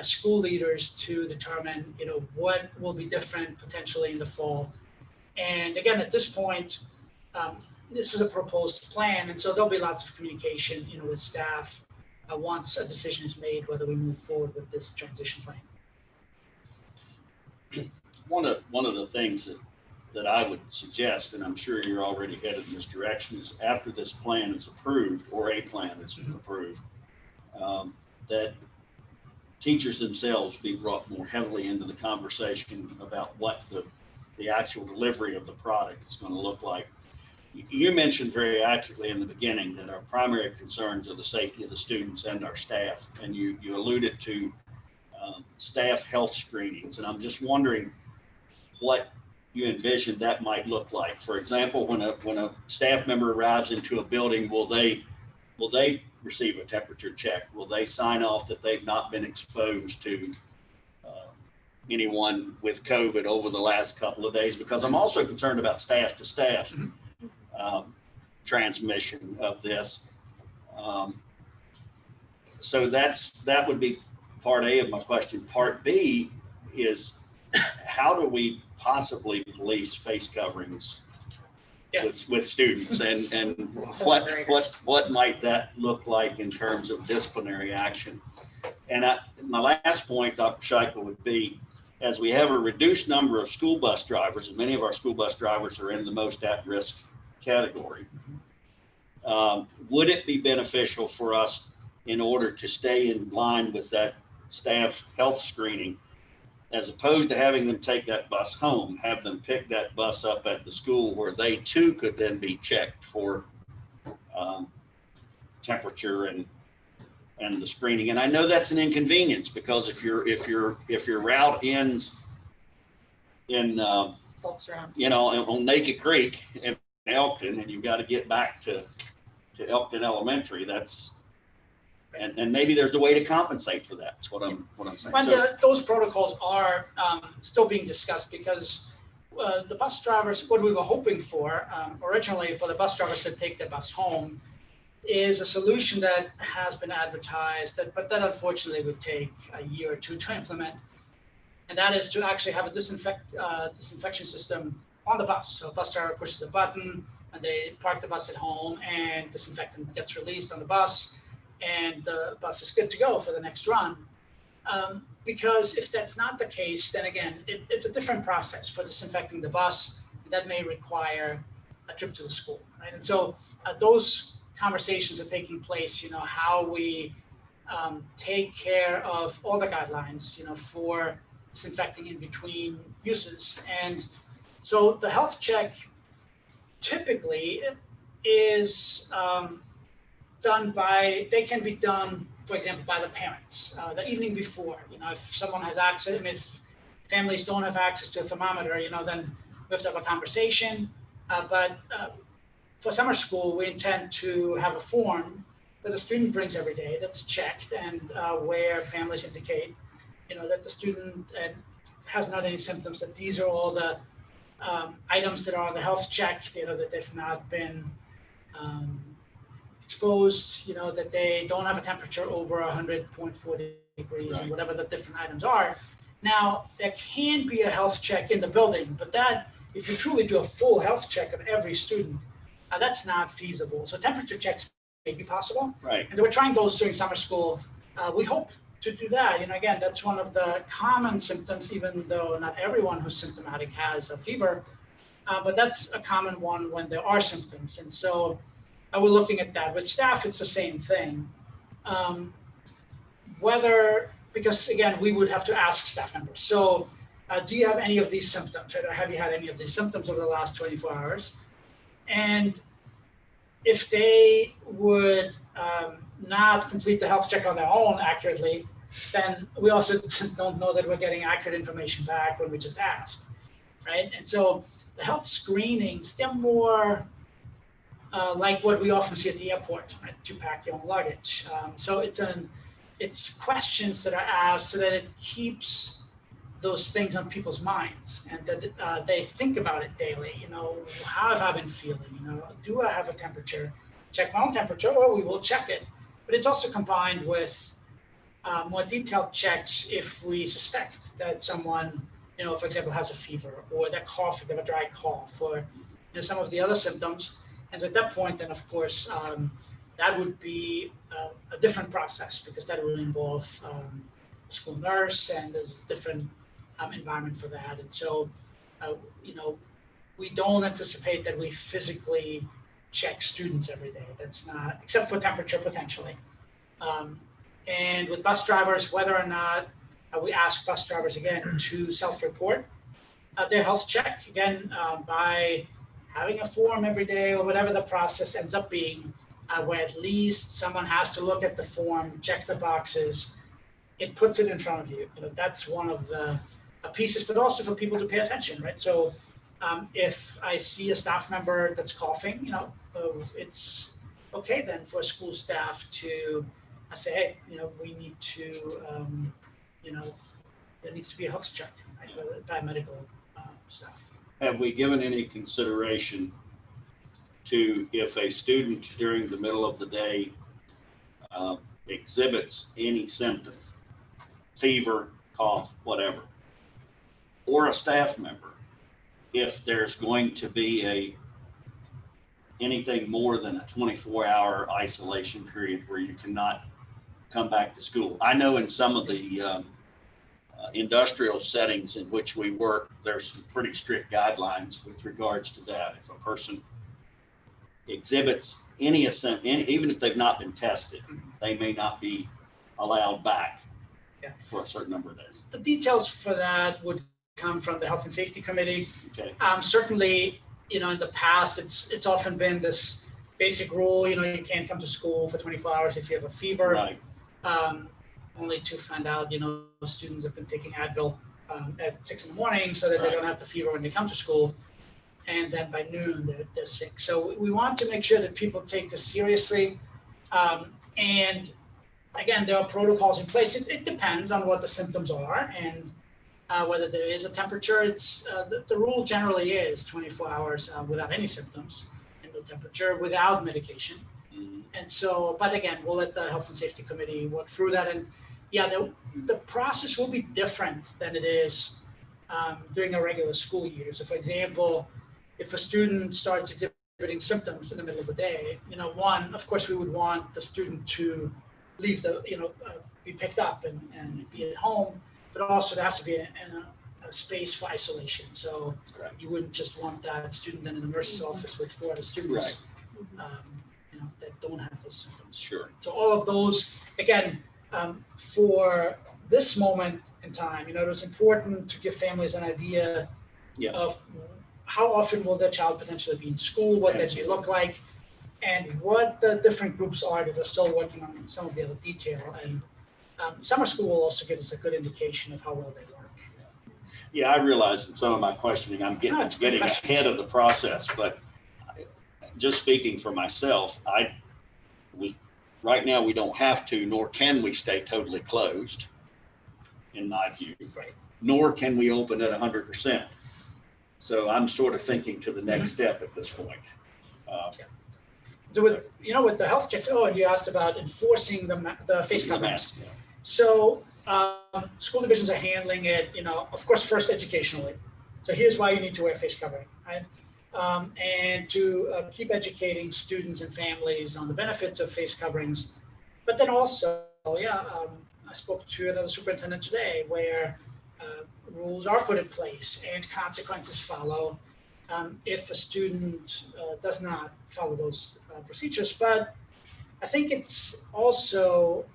school leaders to determine, what will be different potentially in the fall. And again, at this point, this is a proposed plan, and so there'll be lots of communication, with staff once a decision is made whether we move forward with this transition plan. One of the things that I would suggest, and I'm sure you're already headed in this direction, is after this plan is approved, or a plan is approved, that teachers themselves be brought more heavily into the conversation about what the actual delivery of the product is going to look like. You mentioned very accurately in the beginning that our primary concerns are the safety of the students and our staff, and you alluded to staff health screenings, and I'm just wondering what you envision that might look like. For example, when a staff member arrives into a building, will they receive a temperature check? Will they sign off that they've not been exposed to anyone with COVID over the last couple of days? Because I'm also concerned about staff to staff transmission of this. So that would be part A of my question. Part B is, how do we possibly police face coverings with students, and what might that look like in terms of disciplinary action? And my last point, Dr. Scheichel, would be, as we have a reduced number of school bus drivers, and many of our school bus drivers are in the most at-risk category, would it be beneficial for us, in order to stay in line with that staff health screening, as opposed to having them take that bus home, have them pick that bus up at the school where they too could then be checked for temperature and the screening? And I know that's an inconvenience, because if your route ends in on Naked Creek in Elkton, and you've got to get back to Elkton Elementary, and maybe there's a way to compensate for that. That's what I'm saying. But those protocols are still being discussed, because the bus drivers, what we were hoping for originally, for the bus drivers to take their bus home, is a solution that has been advertised, but that unfortunately would take a year or two to implement. And that is to actually have a disinfection system on the bus. So a bus driver pushes a button, and they park the bus at home, and disinfectant gets released on the bus, and the bus is good to go for the next run. Because if that's not the case, then again, it's a different process for disinfecting the bus. That may require a trip to the school, right? And so those conversations are taking place, how we take care of all the guidelines, for disinfecting in between uses. And so the health check typically is they can be done, for example, by the parents the evening before. If someone has access, if families don't have access to a thermometer, then we have to have a conversation. But for summer school, we intend to have a form that a student brings every day that's checked, and where families indicate, that the student hasn't had any symptoms, that these are all the items that are on the health check, that they've not been exposed, that they don't have a temperature over 100.4 degrees, right, and whatever the different items are. Now, there can be a health check in the building, but that, if you truly do a full health check of every student, that's not feasible. So temperature checks may be possible. Right. And we're trying those during summer school. We hope to do that. Again, that's one of the common symptoms, even though not everyone who's symptomatic has a fever. but that's a common one when there are symptoms. And so we're looking at that. With staff, it's the same thing. Because again, we would have to ask staff members. So do you have any of these symptoms? Or have you had any of these symptoms over the last 24 hours? And if they would not complete the health check on their own accurately, then we also don't know that we're getting accurate information back when we just ask, right? And so the health screenings, they're more like what we often see at the airport, right? To pack your own luggage. So it's questions that are asked so that it keeps those things on people's minds and that they think about it daily. You know, how have I been feeling? You know, do I have a temperature? Check my own temperature, or we will check it. But it's also combined with more detailed checks if we suspect that someone, you know, for example, has a fever or they're coughing, they have a dry cough, or you know, some of the other symptoms. And at that point, then of course, that would be a different process because that would involve a school nurse, and there's a different environment for that. And so, you know, we don't anticipate that we physically check students every day. That's not, except for temperature potentially. And with bus drivers, whether or not we ask bus drivers again to self-report their health check, again, by having a form every day or whatever the process ends up being, where at least someone has to look at the form, check the boxes, it puts it in front of you. You know, that's one of the pieces, but also for people to pay attention, right? So if I see a staff member that's coughing, you know, it's okay then for school staff to say, hey, you know, we need to, you know, there needs to be a health check, right, by medical staff. Have we given any consideration to if a student during the middle of the day exhibits any symptom, fever, cough, whatever, or a staff member, if there's going to be anything more than a 24-hour isolation period where you cannot come back to school? I know in some of the industrial settings in which we work, there's some pretty strict guidelines with regards to that. If a person exhibits any even if they've not been tested, they may not be allowed back for a certain number of days. The details for that would come from the Health and Safety Committee. Okay. Certainly, you know, in the past, it's often been this basic rule, you know, you can't come to school for 24 hours if you have a fever. Right. Only to find out, you know, students have been taking Advil at 6 in the morning so that they don't have the fever when they come to school. And then by noon, they're sick. So we want to make sure that people take this seriously. And again, there are protocols in place. It depends on what the symptoms are and whether there is a temperature. It's the rule generally is 24 hours without any symptoms and no temperature without medication. And so, but again, we'll let the Health and Safety Committee work through that. And yeah, the process will be different than it is during a regular school year. So for example, if a student starts exhibiting symptoms in the middle of the day, you know, one, of course, we would want the student to leave be picked up and be at home, but also there has to be a space for isolation. So you wouldn't just want that student then in the nurse's office with 4 other students. You know, that don't have those symptoms. Sure. So all of those, again, for this moment in time, you know, it was important to give families an idea of how often will their child potentially be in school, what that may look like, and what the different groups are that are still working on some of the other detail. And summer school will also give us a good indication of how well they work. Yeah, I realize in some of my questioning, I'm getting ahead of the process, but just speaking for myself, right now we don't have to, nor can we stay totally closed, in my view. Right. Nor can we open at 100%. So I'm sort of thinking to the next step at this point. So with the health checks, and you asked about enforcing the face coverings. Yeah. So school divisions are handling it, you know, of course, first educationally. So here's why you need to wear face covering, right? And to keep educating students and families on the benefits of face coverings. But then also, I spoke to another superintendent today where rules are put in place and consequences follow. if a student does not follow those procedures. But I think it's also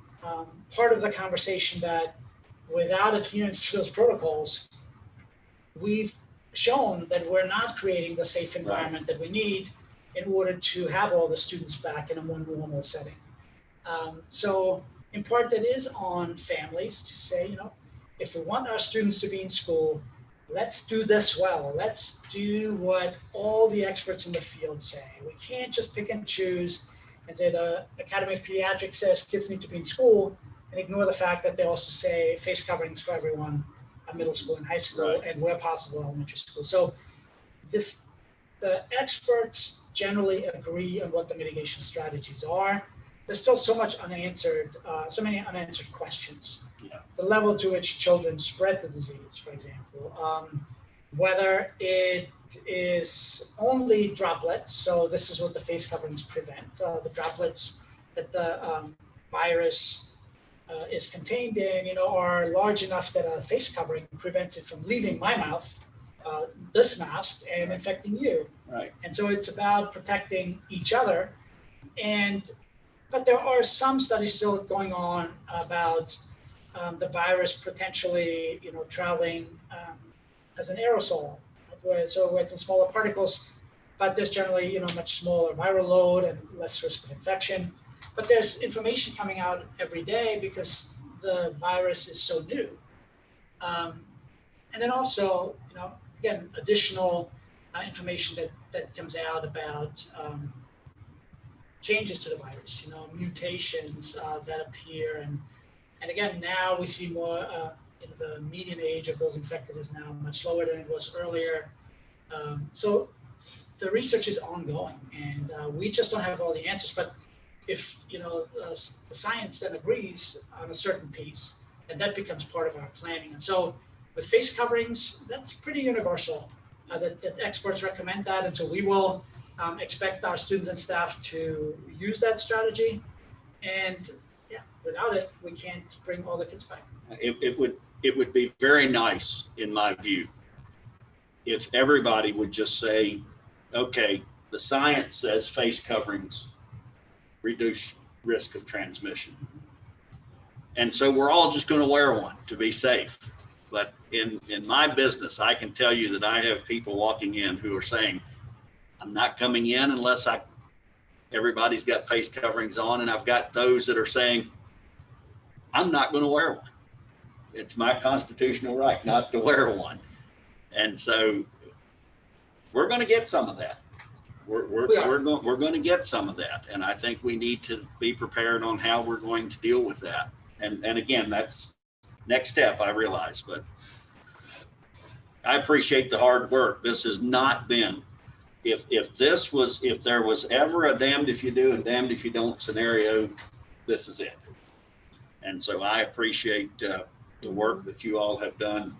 part of the conversation that without adherence to those protocols, we've shown that we're not creating the safe environment that we need in order to have all the students back in a more normal setting. So in part that is on families to say, you know, if we want our students to be in school, let's do this well. Let's do what all the experts in the field say. We can't just pick and choose and say the Academy of Pediatrics says kids need to be in school and ignore the fact that they also say face coverings for everyone at middle school and high school, and where possible elementary school. So the experts generally agree on what the mitigation strategies are. There's still so much unanswered, so many unanswered questions. Yeah. The level to which children spread the disease, for example, whether it is only droplets. So this is what the face coverings prevent. The droplets that the virus is contained in, you know, are large enough that a face covering prevents it from leaving my mouth, this mask, and infecting you. Right. And so it's about protecting each other. But there are some studies still going on about the virus potentially, you know, traveling as an aerosol, so it's in smaller particles, but there's generally, you know, much smaller viral load and less risk of infection. But there's information coming out every day because the virus is so new. And then also, you know, again, additional information that comes out about changes to the virus, you know, mutations that appear. And again, now we see more, you know, the median age of those infected is now much lower than it was earlier. So the research is ongoing, and we just don't have all the answers. But if, you know, the science then agrees on a certain piece, and that becomes part of our planning. And so with face coverings, that's pretty universal, that experts recommend that. And so we will expect our students and staff to use that strategy. And yeah, without it, we can't bring all the kids back. It would be very nice, in my view, if everybody would just say, okay, the science says face coverings reduce risk of transmission. And so we're all just going to wear one to be safe. But in my business, I can tell you that I have people walking in who are saying, I'm not coming in unless everybody's got face coverings on. And I've got those that are saying, I'm not going to wear one. It's my constitutional right not to wear one. And so we're going to get some of that. We're going to get some of that. And I think we need to be prepared on how we're going to deal with that. And again, that's next step, I realize, but I appreciate the hard work. This has not been, if there was ever a damned if you do and damned if you don't scenario, this is it. And so I appreciate the work that you all have done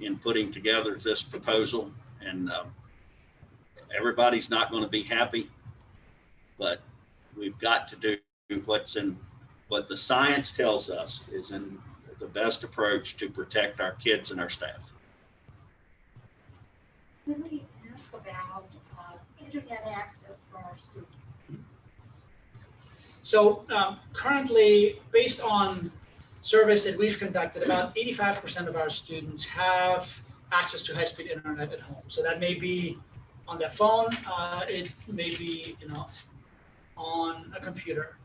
in putting together this proposal. And everybody's not going to be happy, but we've got to do what the science tells us is in the best approach to protect our kids and our staff. Let me ask about internet access for our students. So currently, based on surveys that we've conducted, about 85% of our students have access to high-speed internet at home. So that may be on their phone, it may be, you know, on a computer.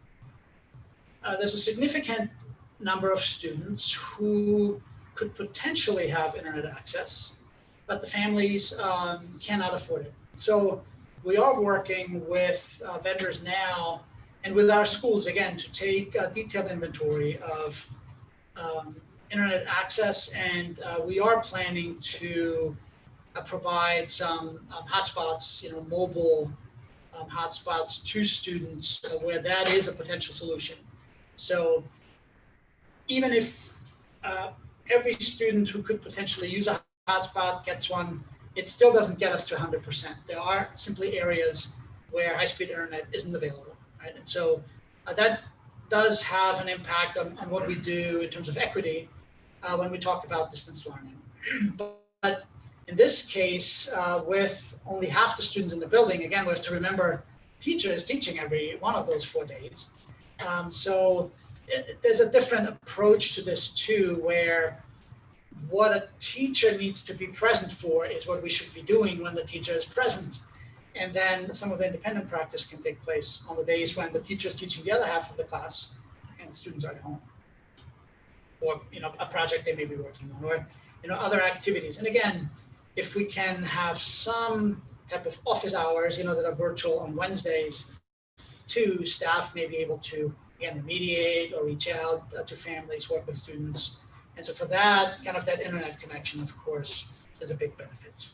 There's a significant number of students who could potentially have internet access, but the families cannot afford it. So we are working with vendors now and with our schools, again, to take a detailed inventory of internet access. And we are planning to provide some hotspots, you know, mobile hotspots to students where that is a potential solution. So even if every student who could potentially use a hotspot gets one, it still doesn't get us to 100%. There are simply areas where high-speed internet isn't available, right? And so that does have an impact on what we do in terms of equity when we talk about distance learning. But In this case, with only half the students in the building, again, we have to remember teacher is teaching every one of those 4 days. So there's a different approach to this too, where what a teacher needs to be present for is what we should be doing when the teacher is present. And then some of the independent practice can take place on the days when the teacher is teaching the other half of the class and students are at home. Or, a project they may be working on, or, other activities. And again, if we can have some type of office hours, that are virtual on Wednesdays, too, staff may be able to, again, mediate or reach out to families, work with students. And so for that, kind of that internet connection, of course, is a big benefit.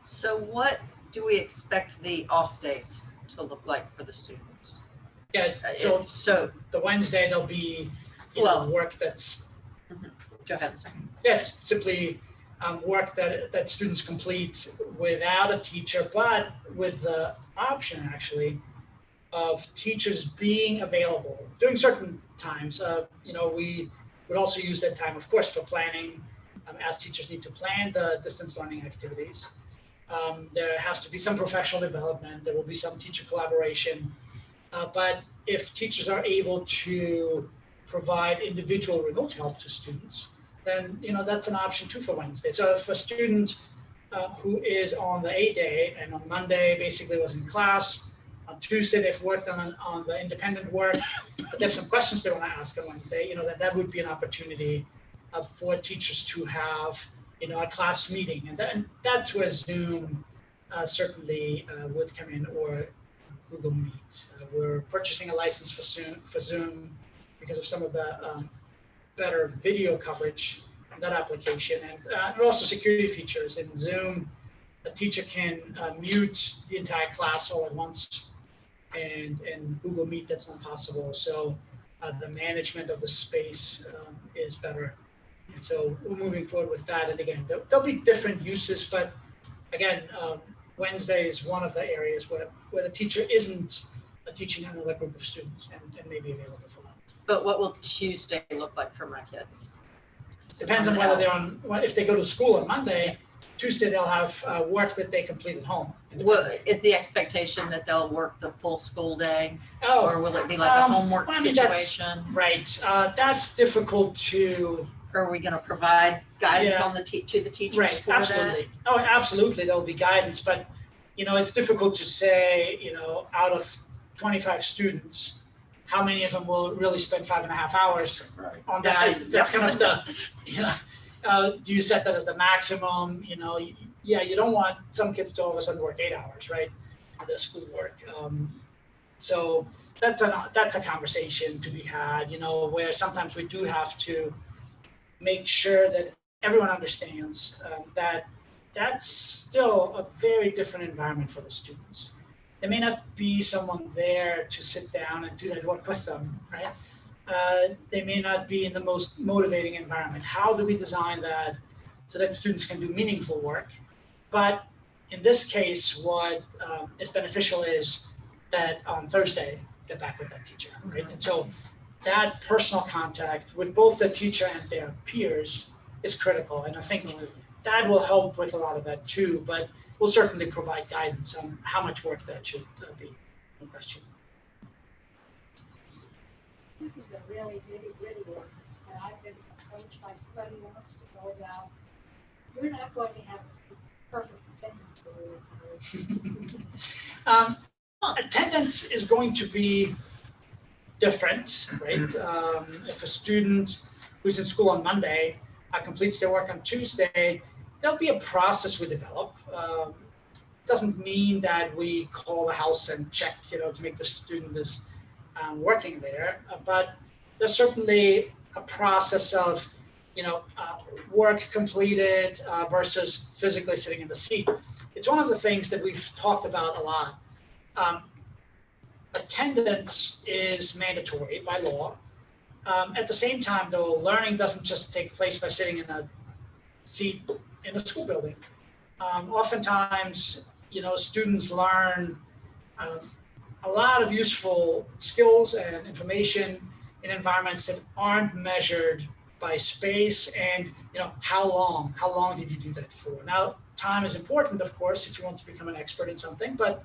So what do we expect the off days to look like for the students? Yeah, so the Wednesday, there'll be, work that's, Go ahead. it's simply work that students complete without a teacher, but with the option actually of teachers being available during certain times. We would also use that time, of course, for planning, as teachers need to plan the distance learning activities. There has to be some professional development. There will be some teacher collaboration. But if teachers are able to provide individual remote help to students, then that's an option too for Wednesday. So if a student who is on the A day and on Monday basically was in class, on Tuesday they've worked on the independent work, but they have some questions they want to ask on Wednesday, that would be an opportunity for teachers to have a class meeting, and that's where Zoom certainly would come in, or Google Meet. We're purchasing a license for Zoom because of some of the better video coverage on that application, and also security features. In Zoom, a teacher can mute the entire class all at once, and in Google Meet that's not possible. So the management of the space is better. And so we're moving forward with that. And again, there'll be different uses, but again, Wednesday is one of the areas where the teacher isn't teaching another group of students and may be available for that. But what will Tuesday look like for my kids? Depends on whether if they go to school on Monday, Tuesday they'll have work that they complete at home. Is the expectation that they'll work the full school day? Oh, or will it be like a homework situation? Right. That's difficult to. Or are we going to provide guidance Yeah. on to the teachers Right, for absolutely. Oh, absolutely, there'll be guidance, but, it's difficult to say, out of 25 students, how many of them will really spend 5.5 hours Right. on that? Yeah. That's kind of the, do you set that as the maximum? You don't want some kids to all of a sudden work 8 hours, right, on their schoolwork. So that's a conversation to be had, where sometimes we do have to make sure that everyone understands that that's still a very different environment for the students. There may not be someone there to sit down and do that work with them, right? They may not be in the most motivating environment. How do we design that so that students can do meaningful work? But in this case, what is beneficial is that on Thursday, get back with that teacher, right? And so that personal contact with both the teacher and their peers is critical. And I think that will help with a lot of that too, but we'll certainly provide guidance on how much work that should be. No question. This is a really nitty-gritty one, and I've been approached by somebody who wants to know about, you're not going to have perfect attendance. Attendance is going to be different, right? If a student who's in school on Monday completes their work on Tuesday, there'll be a process we develop. Doesn't mean that we call the house and check, to make the student is working there, but there's certainly a process of, work completed versus physically sitting in the seat. It's one of the things that we've talked about a lot. Attendance is mandatory by law. At the same time, though, learning doesn't just take place by sitting in a seat in a school building. Oftentimes, students learn a lot of useful skills and information in environments that aren't measured by space, and how long did you do that for? Now, time is important, of course, if you want to become an expert in something, but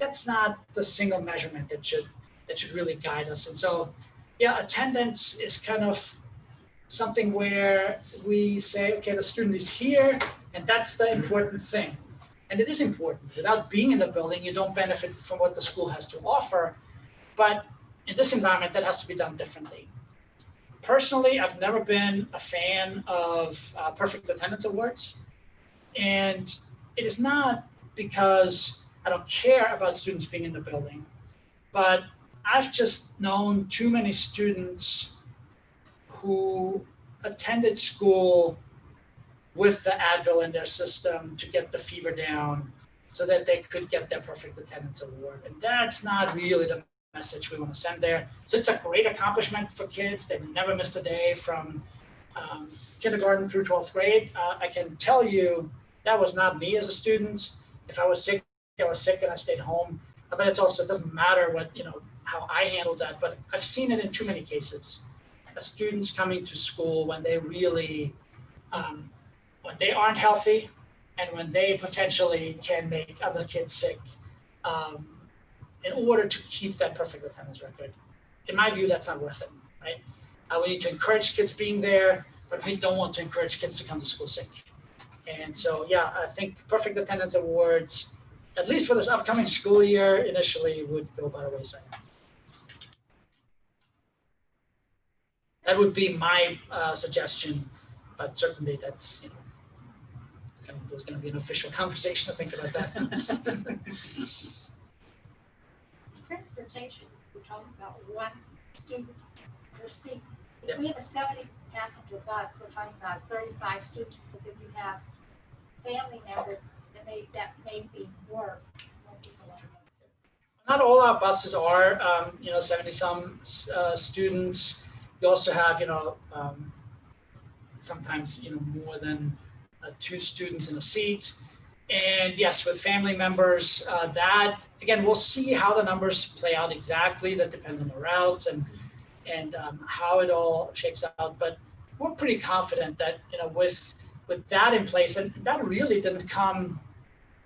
that's not the single measurement that should really guide us. And so, yeah, attendance is kind of something where we say, okay, the student is here, and that's the important thing. And it is important. Without being in the building, you don't benefit from what the school has to offer. But in this environment, that has to be done differently. Personally, I've never been a fan of perfect attendance awards. And it is not because I don't care about students being in the building, but I've just known too many students who attended school with the Advil in their system to get the fever down so that they could get their perfect attendance award. And that's not really the message we want to send there. So it's a great accomplishment for kids. They've never missed a day from kindergarten through 12th grade. I can tell you that was not me as a student. If I was sick, I was sick and I stayed home. But it doesn't matter what, how I handled that, but I've seen it in too many cases. Students coming to school when they really, when they aren't healthy and when they potentially can make other kids sick in order to keep that perfect attendance record. In my view, that's not worth it, right? We need to encourage kids being there, but we don't want to encourage kids to come to school sick. And so, yeah, I think perfect attendance awards, at least for this upcoming school year, initially would go by the wayside. That would be my suggestion, but certainly that's, there's going to be an official conversation to think about that. Transportation, we're talking about one student per seat. If we have a 70-passenger bus, we're talking about 35 students, but then you have family members that may be more people on the bus. Not all our buses are, 70-some students. We also have, sometimes, more than 2 students in a seat. And yes, with family members, that, again, we'll see how the numbers play out exactly. That depends on the routes and how it all shakes out. But we're pretty confident that, with that in place, and that really didn't come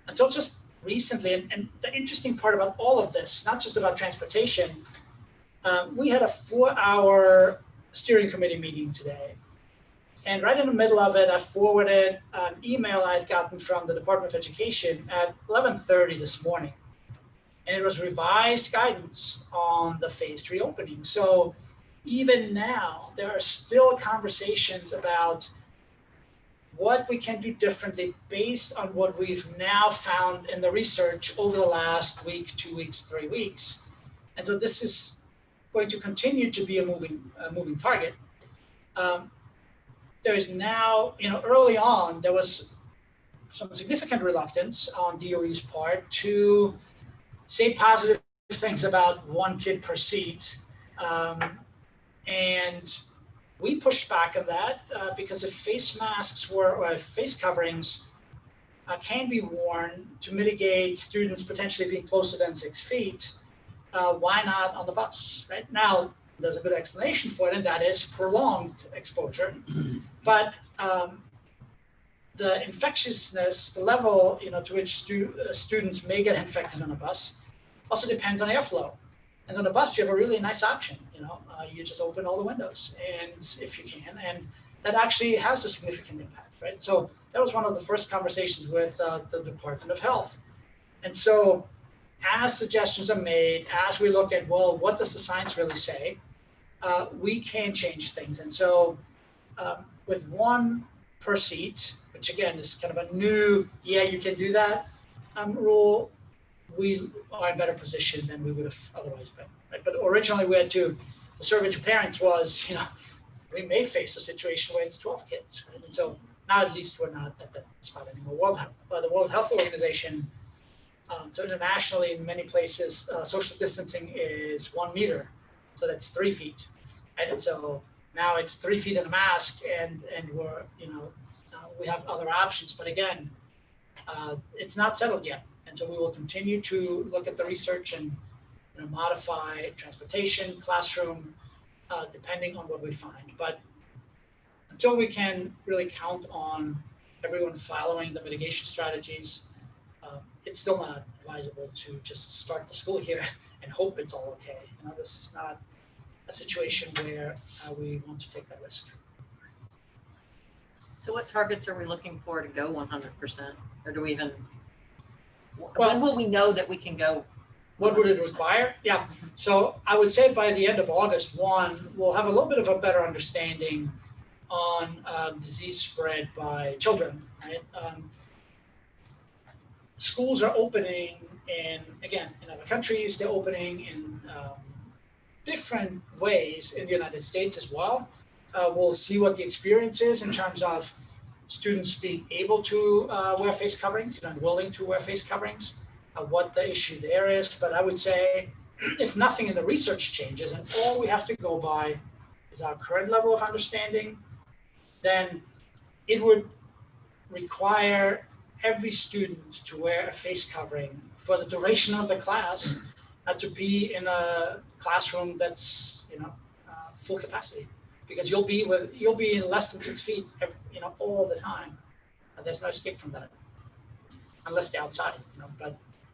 until just recently. And the interesting part about all of this, not just about transportation, we had a 4-hour steering committee meeting today. And right in the middle of it, I forwarded an email I had gotten from the Department of Education at 11:30 this morning. And it was revised guidance on the phased reopening. So even now, there are still conversations about what we can do differently based on what we've now found in the research over the last week, 2 weeks, 3 weeks. And so this is going to continue to be a moving target. There is now, early on, there was some significant reluctance on DOE's part to say positive things about 1 kid per seat. And we pushed back on that because if face masks or if face coverings can be worn to mitigate students potentially being closer than 6 feet, why not on the bus, right? Now, there's a good explanation for it, and that is prolonged exposure. But the infectiousness, the level to which students may get infected on a bus also depends on airflow. And on a bus, you have a really nice option. You just open all the windows, and if you can, and that actually has a significant impact, right? So that was one of the first conversations with the Department of Health. And so as suggestions are made, as we look at, well, what does the science really say, we can change things. And so with 1 per seat, which again is kind of a new, you can do that rule, we are in better position than we would have otherwise been. Right? But originally we had the survey to parents was, we may face a situation where it's 12 kids. Right? And so now at least we're not at that spot anymore. The World Health Organization, so internationally in many places, social distancing is 1 meter. So that's 3 feet. Right? And so now it's 3 feet in a mask, and we're, we have other options. But again, it's not settled yet. And so we will continue to look at the research and modify transportation, classroom, depending on what we find. But until we can really count on everyone following the mitigation strategies, it's still not advisable to just start the school year and hope it's all okay. This is not a situation where we want to take that risk. So what targets are we looking for to go 100%? Or do we even, Well, when will we know that we can go? What would it 100%? require? Yeah, so I would say by the end of August 1, we'll have a little bit of a better understanding on disease spread by children, right? Schools are opening in other countries, they're opening in different ways in the United States as well. We'll see what the experience is in terms of students being able to wear face coverings and willing to wear face coverings, what the issue there is. But I would say if nothing in the research changes and all we have to go by is our current level of understanding, then it would require every student to wear a face covering for the duration of the class, to be in a classroom that's full capacity, because you'll be in less than 6 feet, all the time. There's no escape from that, unless they're outside,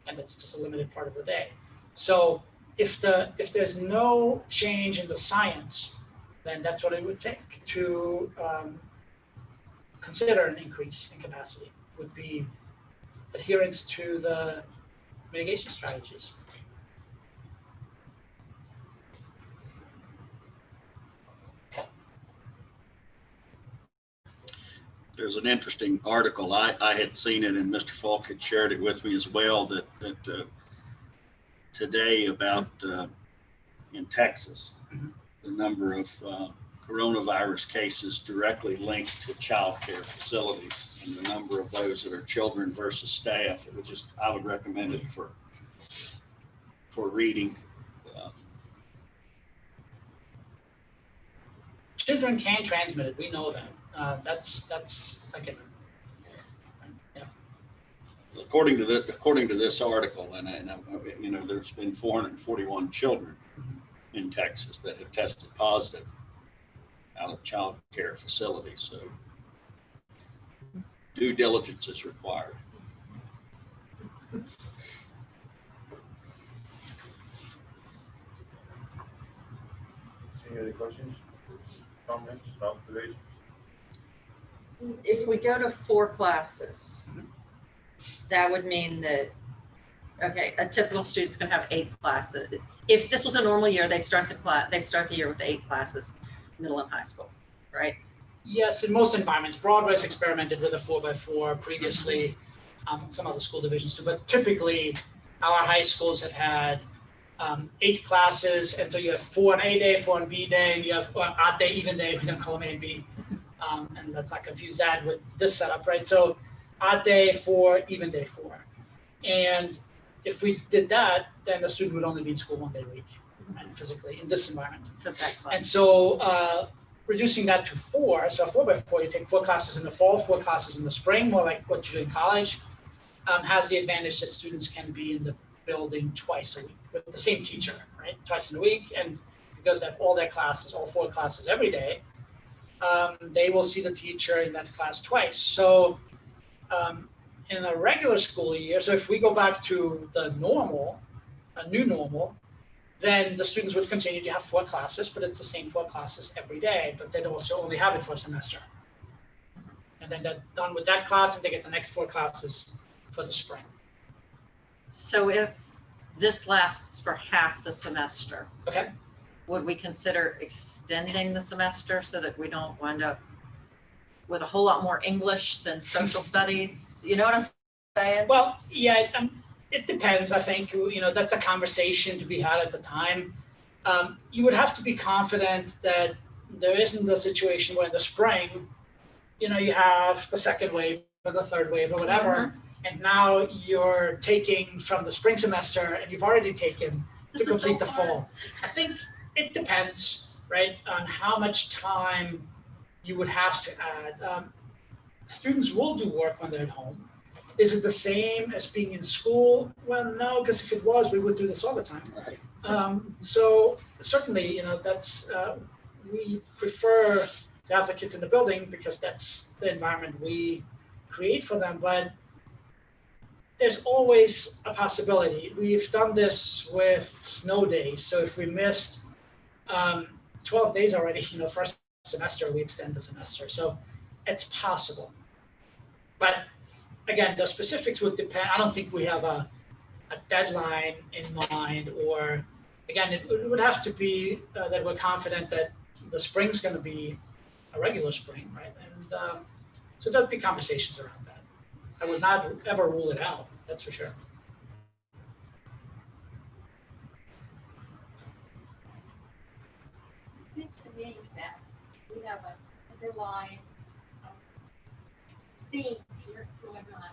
and it's just a limited part of the day. So if there's no change in the science, then that's what it would take to consider an increase in capacity, would be adherence to the mitigation strategies. There's an interesting article. I had seen it, and Mr. Falk had shared it with me as well, that today about in Texas, the number of coronavirus cases directly linked to child care facilities, and the number of those that are children versus staff. It was I would recommend it for reading. Children can transmit it. We know that. That's again. Yeah. According to this article, and there's been 441 children in Texas that have tested positive out of child care facilities. So due diligence is required. Any other questions, comments, observations? If we go to 4 classes, that would mean that, okay, a typical student's gonna have 8 classes. If this was a normal year, they'd start the year with 8 classes, middle and high school, right? Yes, in most environments. Broadway's experimented with a 4x4 previously, some other school divisions too, but typically our high schools have had 8 classes, and so you have 4 on A day, 4 on B day, and you have odd day, even day. We don't call them A and B, and let's not confuse that with this setup, right? So odd day 4, even day 4, and if we did that, then the student would only be in school 1 day a week, right, physically in this environment. For that class. And so reducing that to 4, so a 4x4, you take 4 classes in the fall, 4 classes in the spring, more like what you do in college, has the advantage that students can be in the building twice a week with the same teacher, right? Twice in a week, and because they have all their classes, all 4 classes every day, they will see the teacher in that class twice. So in a regular school year, so if we go back to the normal, a new normal, then the students would continue to have 4 classes, but it's the same 4 classes every day, but they'd also only have it for a semester. And then they're done with that class and they get the next 4 classes for the spring. So if this lasts for half the semester, Okay. would we consider extending the semester so that we don't wind up with a whole lot more English than social studies? You know what I'm saying? Well, yeah, it depends. I think, that's a conversation to be had at the time. You would have to be confident that there isn't a situation where in the spring, you have the second wave or the third wave or whatever, and now you're taking from the spring semester and you've already taken This to is so complete the hard. fall. I think it depends, right, on how much time you would have to add. Students will do work when they're at home. Is it the same as being in school? Well, no, because if it was, we would do this all the time. Right. So certainly, that's we prefer to have the kids in the building because that's the environment we create for them. But there's always a possibility. We've done this with snow days. So if we missed 12 days already, first semester, we extend the semester. So it's possible. But again, the specifics would depend. I don't think we have a deadline in mind, or again, it would have to be that we're confident that the spring's going to be a regular spring, right? And so there'll be conversations around that. I would not ever rule it out, that's for sure. It seems to me that we have an underlying theme here going on.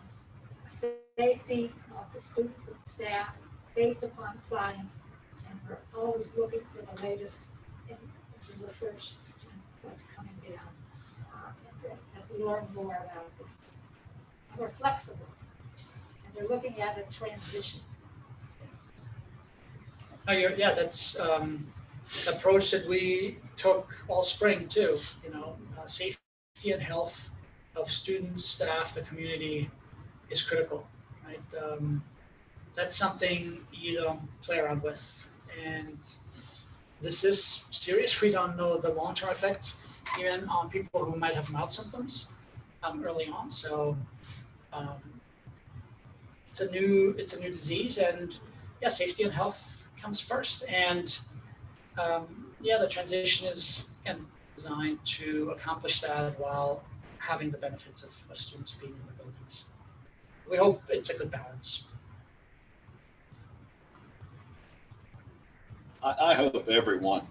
Safety of the students and staff based upon science, and we're always looking for the latest in the research and what's coming down. As we learn more about this, and we're flexible, and we're looking at a transition. Oh, yeah, that's approach that we took all spring too. Safety and health of students, staff, the community is critical, right? That's something you don't play around with, and this is serious. We don't know the long-term effects, even on people who might have mild symptoms early on. So it's a new disease, and yeah, safety and health comes first. And the transition is designed to accomplish that while having the benefits of students being in the buildings. We hope it's a good balance. I hope everyone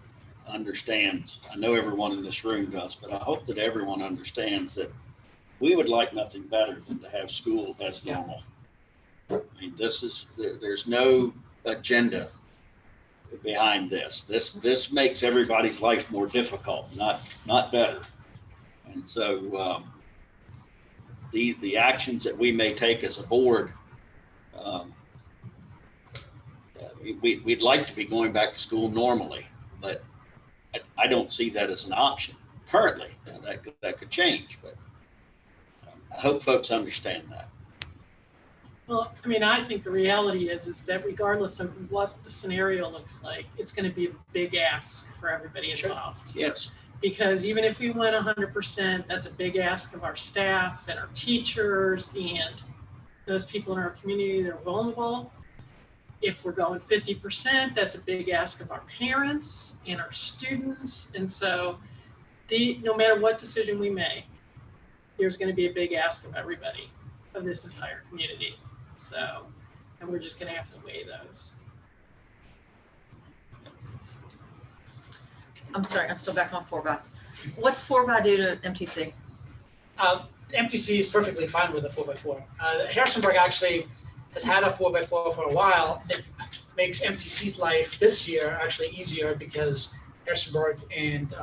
understands. I know everyone in this room does, but I hope that everyone understands that we would like nothing better than to have school as normal. I mean, there's no agenda behind this. This makes everybody's life more difficult, not better. And so the actions that we may take as a board, we'd like to be going back to school normally, but I don't see that as an option currently. That could change, but I hope folks understand that. Well, I mean, I think the reality is that regardless of what the scenario looks like, it's going to be a big ask for everybody involved. Sure. Yes. Because even if we went 100%, that's a big ask of our staff and our teachers and those people in our community that are vulnerable. If we're going 50%, that's a big ask of our parents and our students. And so no matter what decision we make, there's going to be a big ask of everybody, of this entire community. So, and we're just going to have to weigh those. I'm sorry, I'm still back on 4x. What's 4x do to MTC? MTC is perfectly fine with a 4x4. Harrisonburg actually has had a 4x4 for a while. It makes MTC's life this year actually easier because Harrisonburg and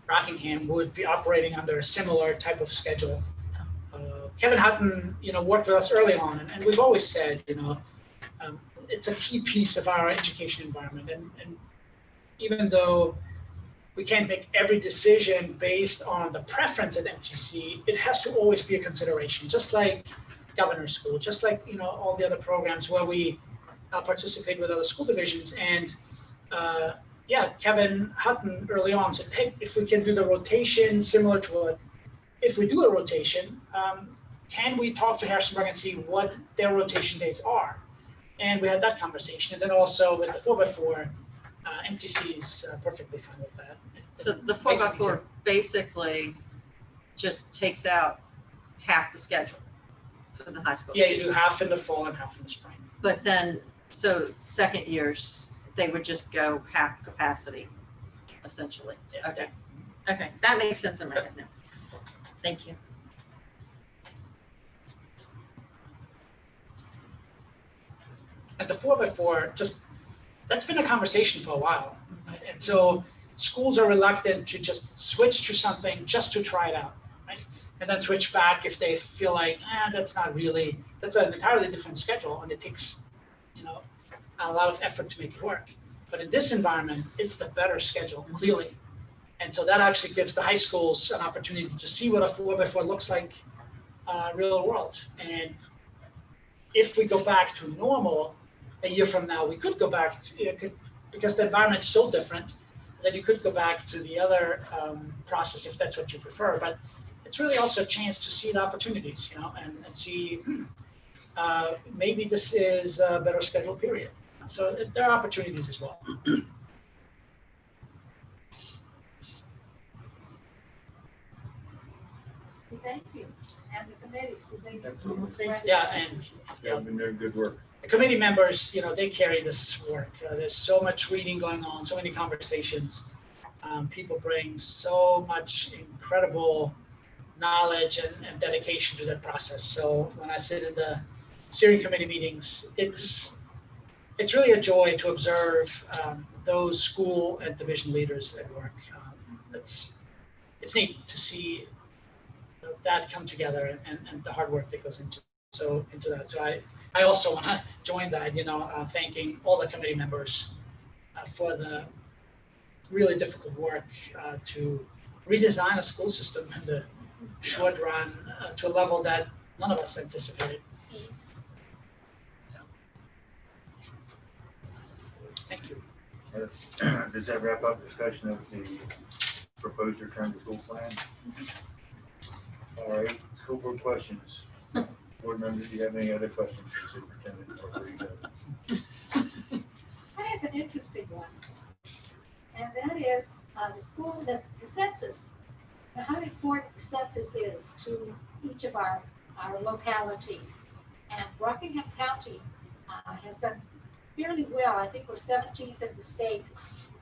Rockingham would be operating under a similar type of schedule. Kevin Hutton, worked with us early on, and we've always said, it's a key piece of our education environment. And even though we can't make every decision based on the preference at MTC, it has to always be a consideration, just like governor's school, just like, all the other programs where we participate with other school divisions. And Kevin Hutton early on said, hey, if we can do the rotation similar to what, if we do a rotation, can we talk to Harrisonburg and see what their rotation days are? And we had that conversation. And then also with the 4x4, MTC is perfectly fine with that. So the 4x4 basically just takes out half the schedule for the high school. Yeah, you do half in the fall and half in the spring. But then, so second years, they would just go half capacity, essentially. Yeah. Okay. Okay, that makes sense in my head now. Thank you. And the 4x4, that's been a conversation for a while. Right? And so schools are reluctant to just switch to something just to try it out, right? And then switch back if they feel like, that's an entirely different schedule and it takes, a lot of effort to make it work. But in this environment, it's the better schedule, clearly. And so that actually gives the high schools an opportunity to see what a 4x4 looks like real world. And if we go back to normal a year from now, we could go back to, because the environment's so different, then you could go back to the other process if that's what you prefer. But it's really also a chance to see the opportunities, and see maybe this is a better scheduled period. So there are opportunities as well. Thank you. And the committees, they just. Yeah, and Yeah, been doing good work. the committee members, they carry this work. There's so much reading going on, so many conversations. People bring so much incredible knowledge and dedication to that process. So when I sit in the steering committee meetings, it's really a joy to observe those school and division leaders at work. It's neat to see that come together and the hard work that goes into that. So I also want to join that, thanking all the committee members for the really difficult work to redesign a school system in the short run to a level that none of us anticipated. Thank you. Does that wrap up discussion of the proposed return to school plan? All right, school board questions. Board members, do you have any other questions for the superintendent before you go? I have an interesting one. And that is the census. Now, how important the census is to each of our localities. And Rockingham County has done fairly well. I think we're 17th in the state,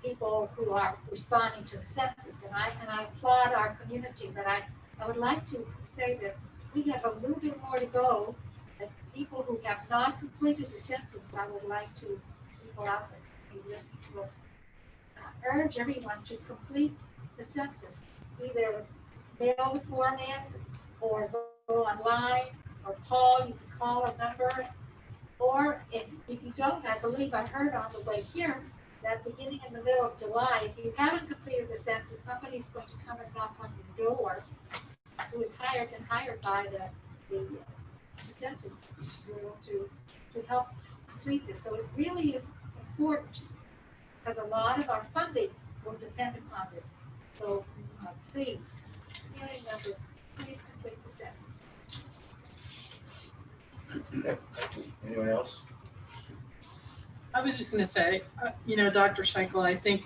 people who are responding to the census. And I applaud our community, but I would like to say that we have a little bit more to go. That people who have not completed the census, I would like to people out there who listen to us urge everyone to complete the census. Either mail the form in, or go online, or call. You can call a number, or if you don't, I believe I heard on the way here that beginning in the middle of July, if you haven't completed the census, somebody's going to come and knock on your door, who is hired by the census bureau to help complete this. So it really is important, because a lot of our funding will depend upon this. So please, community members, please complete the census. Okay, thank you. Anyone else? I was just going to say, Dr. Schenkel, I think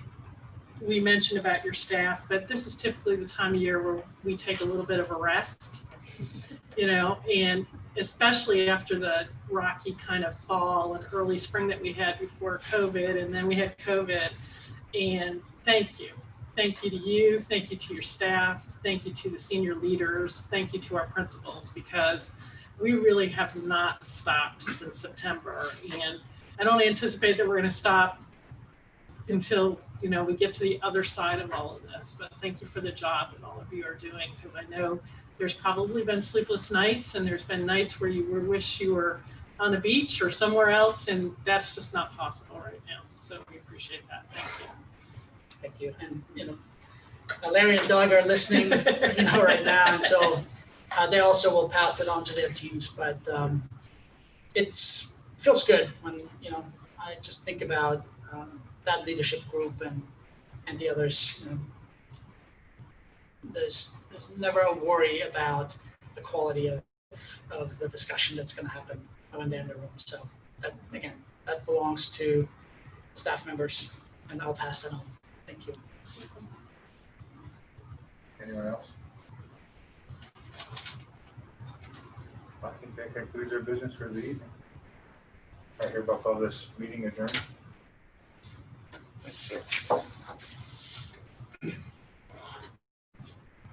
we mentioned about your staff, but this is typically the time of year where we take a little bit of a rest, and especially after the rocky kind of fall and early spring that we had before COVID, and then we had COVID. And thank you. Thank you to you. Thank you to your staff. Thank you to the senior leaders. Thank you to our principals, because we really have not stopped since September. And I don't anticipate that we're going to stop until we get to the other side of all of this. But thank you for the job that all of you are doing, because I know there's probably been sleepless nights, and there's been nights where you wish you were on the beach or somewhere else, and that's just not possible right now. So we appreciate that. Thank you. Thank you. And Larry and Doug are listening, right now, and so they also will pass it on to their teams. But it feels good when I just think about that leadership group and the others. There's never a worry about the quality of the discussion that's going to happen when they're in the room. So that belongs to staff members, and I'll pass it on. Thank you. Anyone else? I think that concludes our business for the evening. I hereby call this meeting adjourned.